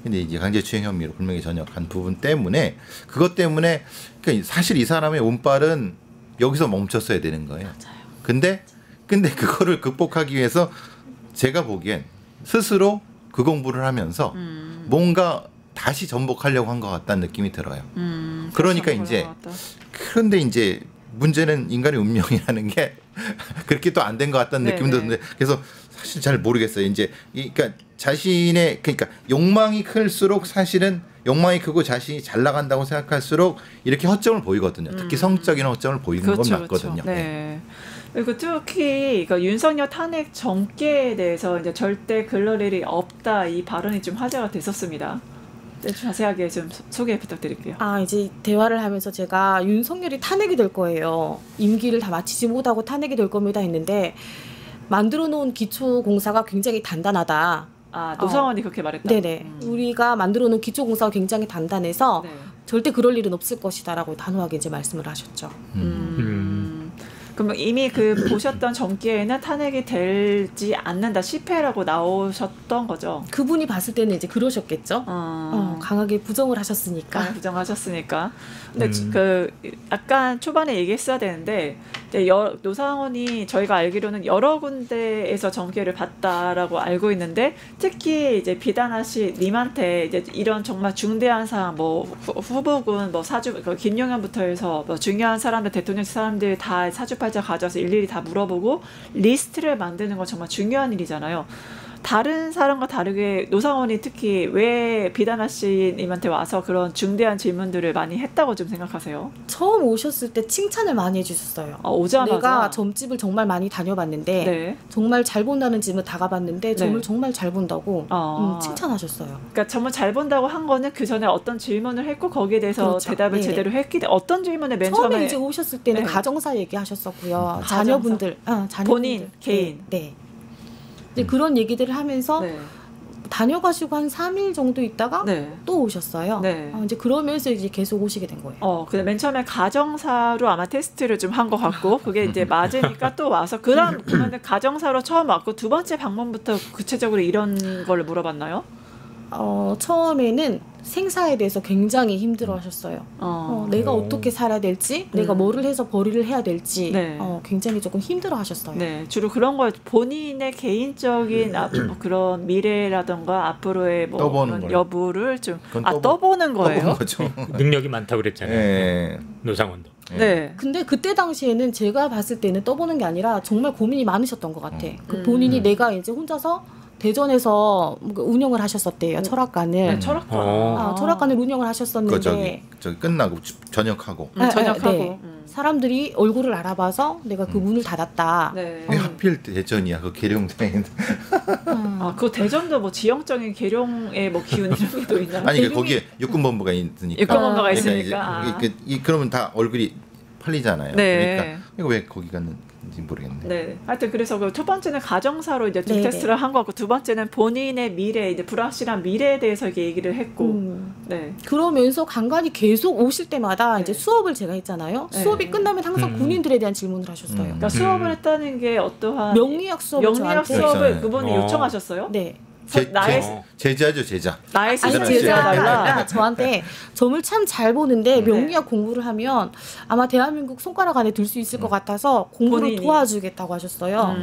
근데 이제 강제추행 혐의로 불명예 전역한 부분 때문에 그것 때문에 그러니까 사실 이 사람의 운빨은 여기서 멈췄어야 되는 거예요. 맞아요. 근데 그거를 극복하기 위해서 제가 보기엔 스스로 그 공부를 하면서 뭔가 다시 전복하려고 한 것 같다는 느낌이 들어요. 그러니까 이제 그런데 이제 문제는 인간의 운명이라는 게 그렇게 또 안 된 것 같다는 느낌도 드는데 그래서 사실 잘 모르겠어요. 이제 그러니까 자신의 그러니까 욕망이 클수록 사실은 욕망이 크고 자신이 잘 나간다고 생각할수록 이렇게 허점을 보이거든요. 특히 성적인 허점을 보이는 건 맞거든요. 그리고 특히 윤석열 탄핵 전개에 대해서 이제 절대 그럴 일이 없다 이 발언이 좀 화제가 됐었습니다. 자세하게 좀 소개 부탁드릴게요. 이제 대화를 하면서 제가 윤석열이 탄핵이 될 거예요. 임기를 다 마치지 못하고 탄핵이 될 겁니다 했는데 만들어 놓은 기초공사가 굉장히 단단하다. 노상원이 그렇게 말했다. 네네. 우리가 만들어 놓은 기초공사가 굉장히 단단해서 절대 그럴 일은 없을 것이다라고 단호하게 이제 말씀을 하셨죠. 그럼 이미 그 보셨던 전기에는 탄핵이 되지 않는다, 실패라고 나오셨던 거죠. 그분이 봤을 때는 이제 그러셨겠죠. 강하게 부정을 하셨으니까. 부정하셨으니까. 근데 그 약간 초반에 얘기했어야 되는데 이제 노상원이 저희가 알기로는 여러 군데에서 전기를 봤다라고 알고 있는데 특히 이제 비단아 씨 님한테 이제 이런 정말 중대한 사항, 뭐 후보군, 뭐 사주, 김용현부터 해서 뭐 중요한 사람들, 대통령 사람들 다 사주팔자 가져와서 일일이 다 물어보고 리스트를 만드는 건 정말 중요한 일이잖아요. 다른 사람과 다르게 노상원이 특히 왜 비단아 씨님한테 와서 그런 중대한 질문들을 많이 했다고 좀 생각하세요? 처음 오셨을 때 칭찬을 많이 해주셨어요. 오자마자 내가 점집을 정말 많이 다녀봤는데 정말 잘 본다는 집은 다 가봤는데 점을 정말 잘 본다고 칭찬하셨어요. 그러니까 정말 잘 본다고 한 거는 그 전에 어떤 질문을 했고 거기에 대해서 대답을 제대로 했기 때문에 어떤 질문을 맨 처음에 이제 오셨을 때는 가정사 얘기하셨었고요. 자녀분들, 본인 개인. 그런 얘기들을 하면서 다녀가시고 한 3일 정도 있다가 또 오셨어요. 이제 그러면서 이제 계속 오시게 된 거예요. 근데 맨 처음에 가정사로 아마 테스트를 좀 한 것 같고 그게 이제 맞으니까 또 와서 그다음 그러면 가정사로 처음 왔고 두 번째 방문부터 구체적으로 이런 걸 물어봤나요? 처음에는 생사에 대해서 굉장히 힘들어하셨어요. 내가 어떻게 살아야 될지, 내가 뭐를 해서 벌이를 해야 될지 굉장히 조금 힘들어하셨어요. 주로 그런 걸 본인의 개인적인 그런 미래라던가 앞으로의 뭐 떠보는 여부를 좀 떠보는 거예요. 능력이 많다고 그랬잖아요. 노상원도. 근데 그때 당시에는 제가 봤을 때는 떠보는 게 아니라 정말 고민이 많으셨던 것 같아. 본인이 내가 이제 혼자서 대전에서 운영을 하셨었대요. 철학관을. 네, 철학관. 철학관을 운영을 하셨었는데 저기 끝나고 저녁하고. 저녁하고. 네. 사람들이 얼굴을 알아봐서 내가 그 문을 닫았다. 네. 왜 하필 대전이야? 그 계룡대에. 그 대전도 뭐 지형적인 계룡의 뭐 기운 이런 게 또 있나요? 아니 거기에 육군본부가 있으니까. 육군본부가 그러니까 있으니까. 그러면 다 얼굴이 팔리잖아요. 네. 그러니까 이거 왜 거기 갔는지 모르겠네. 네. 하여튼 그래서 그 첫 번째는 가정사로 이제 좀 네네. 테스트를 한 거고 두 번째는 본인의 미래, 이제 불확실한 미래에 대해서 이렇게 얘기를 했고. 네. 그러면서 간간히 계속 오실 때마다 네. 이제 수업을 제가 했잖아요. 네. 수업이 끝나면 항상 군인들에 대한 질문을 하셨어요. 그러니까 수업을 했다는 게 어떠한 명리학 수업을 명리학 저한테. 수업을 네. 그분이 요청하셨어요? 네. 제자죠 제자. 나의 아니 스승을 제자. 제자가 지어달라. 아니라 저한테 점을 참 잘 보는데 명리학 공부를 하면 아마 대한민국 손가락 안에 들 수 있을 것 같아서 공부를 본인이. 도와주겠다고 하셨어요.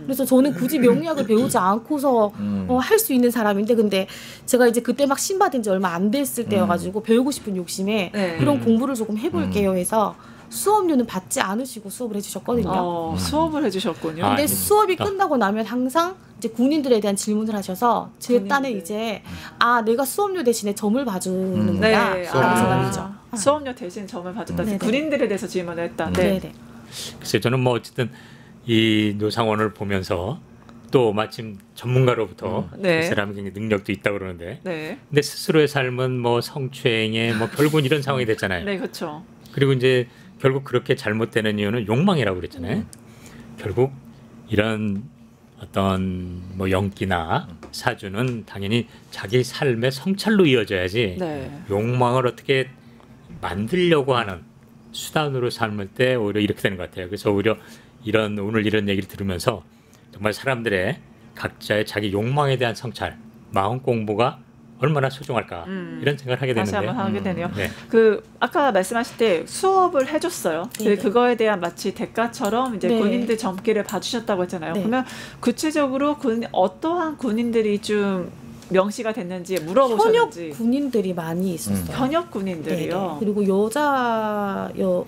그래서 저는 굳이 명리학을 배우지 않고서 할 수 있는 사람인데 근데 제가 이제 그때 막 신받은 지 얼마 안 됐을 때여가지고 배우고 싶은 욕심에 네. 그런 공부를 조금 해볼게요 해서 수업료는 받지 않으시고 수업을 해주셨거든요. 수업을 해주셨군요. 근데 아, 수업이 끝나고 나면 항상 이제 군인들에 대한 질문을 하셔서 제 군인들. 딴에 이제 내가 수업료 대신에 점을 봐주는구나 네. 라는 생각이죠. 수업료 대신 점을 봐줬다. 네네. 군인들에 대해서 질문을 했다. 네. 네네. 글쎄 저는 뭐 어쨌든 이 노상원을 보면서 또 마침 전문가로부터 네. 그 사람이 굉장히 능력도 있다고 그러는데 네. 근데 스스로의 삶은 뭐 성추행에 뭐 결국은 이런 상황이 됐잖아요. 네, 그렇죠. 그리고 이제 결국 그렇게 잘못되는 이유는 욕망이라고 그랬잖아요. 결국 이런 어떤 뭐 연기나 사주는 당연히 자기 삶의 성찰로 이어져야지 네. 욕망을 어떻게 만들려고 하는 수단으로 삶을 때 오히려 이렇게 되는 것 같아요. 그래서 오히려 오늘 이런 얘기를 들으면서 정말 사람들의 각자의 자기 욕망에 대한 성찰, 마음 공부가 얼마나 소중할까 이런 생각을 하게 다시 되는데. 한번 하게 되네요. 네. 그 아까 말씀하실 때 수업을 해줬어요. 네네. 그거에 대한 마치 대가처럼 이제 네. 군인들 점괘를 봐주셨다고 했잖아요. 네. 그러면 구체적으로 어떠한 군인들이 좀 명시가 됐는지 물어보셨는지. 현역 군인들이 많이 있었어요. 현역 군인들이요. 네네. 그리고 여자도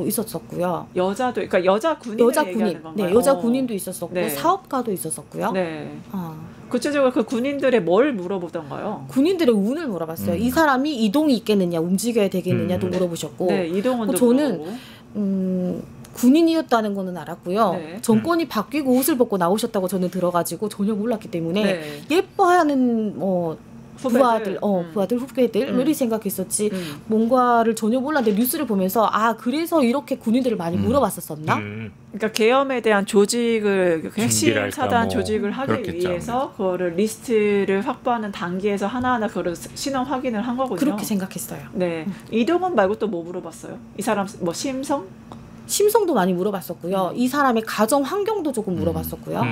있었었고요. 여자도, 그러니까 여자 군인을 여자 얘기하는 군인, 건가요? 네, 여자 군인도 있었었고 네. 사업가도 있었었고요. 네. 어. 구체적으로 그 군인들의 뭘 물어보던가요? 군인들의 운을 물어봤어요. 이 사람이 이동이 있겠느냐, 움직여야 되겠느냐도 물어보셨고. 네, 이동원도 저는 물어보고. 군인이었다는 거는 알았고요. 네. 정권이 바뀌고 옷을 벗고 나오셨다고 저는 들어가지고 전혀 몰랐기 때문에 네. 예뻐하는 후배들. 부하들 후배들 이렇게 생각했었지 음. 뭔가를 전혀 몰랐는데 뉴스를 보면서 그래서 이렇게 군인들을 많이 물어봤었었나? 그러니까 계엄에 대한 조직을 그 핵심 준비를 할까, 사단 뭐. 조직을 하기 그렇겠죠. 위해서 그거를 리스트를 확보하는 단계에서 하나하나 그걸 신원 확인을 한 거거든요. 그렇게 생각했어요. 네. 이동원 말고 또 뭐 물어봤어요? 이 사람 뭐 심성? 심성도 많이 물어봤었고요. 이 사람의 가정 환경도 조금 물어봤었고요.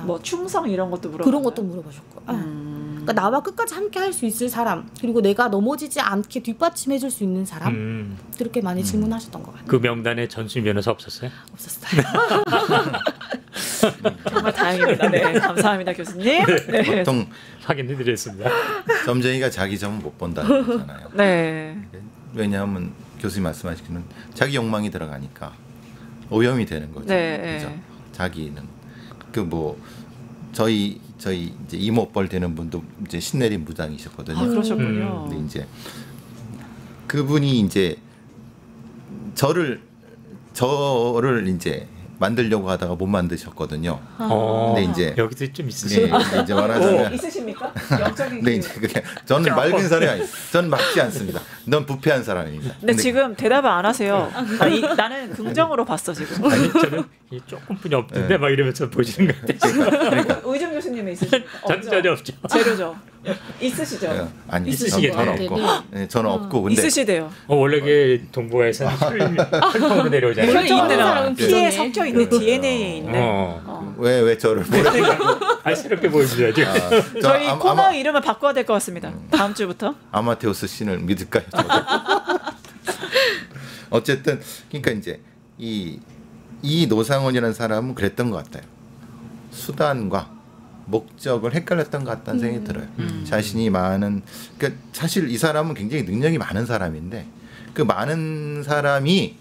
뭐 충성 이런 것도 물어봤어요. 그런 것도 물어보셨고. 그러니까 나와 끝까지 함께 할 수 있을 사람, 그리고 내가 넘어지지 않게 뒷받침해줄 수 있는 사람, 그렇게 많이 질문하셨던 것 같아요. 그 명단에 전수인 변호사 없었어요? 없었어요. 정말 다행입니다. 네, 감사합니다, 교수님. 네. 보통 확인해드렸습니다. 점쟁이가 자기 점은 못 본다는 거잖아요. 네. 왜냐하면 교수님 말씀하시기는 자기 욕망이 들어가니까 오염이 되는 거죠. 네. 그죠? 자기는 저희 이제 이모뻘 되는 분도 이제 신내림 부장이셨거든요. 그러셨군요. 근데 이제 그분이 이제 저를 이제 만들려고 하다가 못 만드셨거든요. 근데 이제 여기도 좀 있으시네. 이제 말하자면 있으십니까? 영적인 네, 이제 그게 저는 맑은 사람이 아니에요. 저는 막지 않습니다. 넌 부패한 사람입니다. 근데 지금 대답을 안 하세요. 나는 긍정으로 봤어 지금. 아니 저는 조금뿐이 없는데 막 이러면서 보시는 것 같아요. 의정 교수님은 있으십니까? 전 전혀 없죠. 재료죠. 있으시죠? 아니 있으시겠네요. 저는 없고, 네, 저는 없고 근데 있으시대요. 원래 그 동부에서 혈통으로 내려오잖아요. 혈통으로 있는 내려와. 사람은 피에 부정해. 섞여 있는 DNA에 있네. 왜 저를 새롭게 보여줘야죠. 저희 코너 이름을 바꿔야 될 것 같습니다. 다음 주부터. 아마테우스 신을 믿을까요? 어쨌든 그러니까 이제 이 노상원이라는 사람은 그랬던 것 같아요. 수단과 목적을 헷갈렸던 것 같다는 생각이 들어요. 자신이 그러니까 사실 이 사람은 굉장히 능력이 많은 사람인데 그 많은 사람이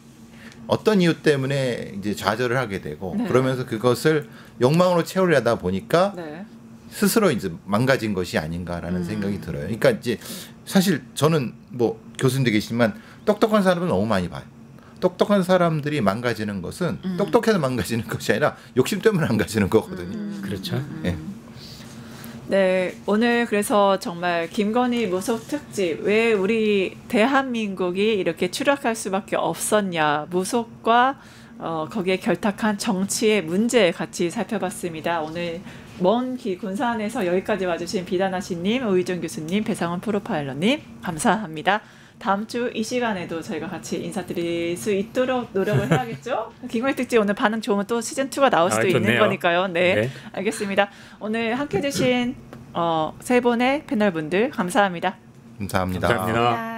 어떤 이유 때문에 이제 좌절을 하게 되고 그러면서 그것을 욕망으로 채우려다 보니까 스스로 이제 망가진 것이 아닌가라는 생각이 들어요. 그러니까 이제 사실 저는 뭐 교수님도 계시지만 똑똑한 사람은 너무 많이 봐요. 똑똑한 사람들이 망가지는 것은 똑똑해서 망가지는 것이 아니라 욕심 때문에 망가지는 거거든요. 그렇죠. 예. 네, 오늘 그래서 정말 김건희 무속 특집, 왜 우리 대한민국이 이렇게 추락할 수밖에 없었냐, 무속과 거기에 결탁한 정치의 문제 같이 살펴봤습니다. 오늘 먼 군산에서 여기까지 와주신 비단하시님, 오희정 교수님, 배상훈 프로파일러님 감사합니다. 다음 주 이 시간에도 저희가 같이 인사드릴 수 있도록 노력을 해야겠죠? 김건희 특집 오늘 반응 좋으면 또 시즌2가 나올 수도 있는 거니까요. 네, 알겠습니다. 오늘 함께해 주신 세 분의 패널분들 감사합니다. 감사합니다. 감사합니다.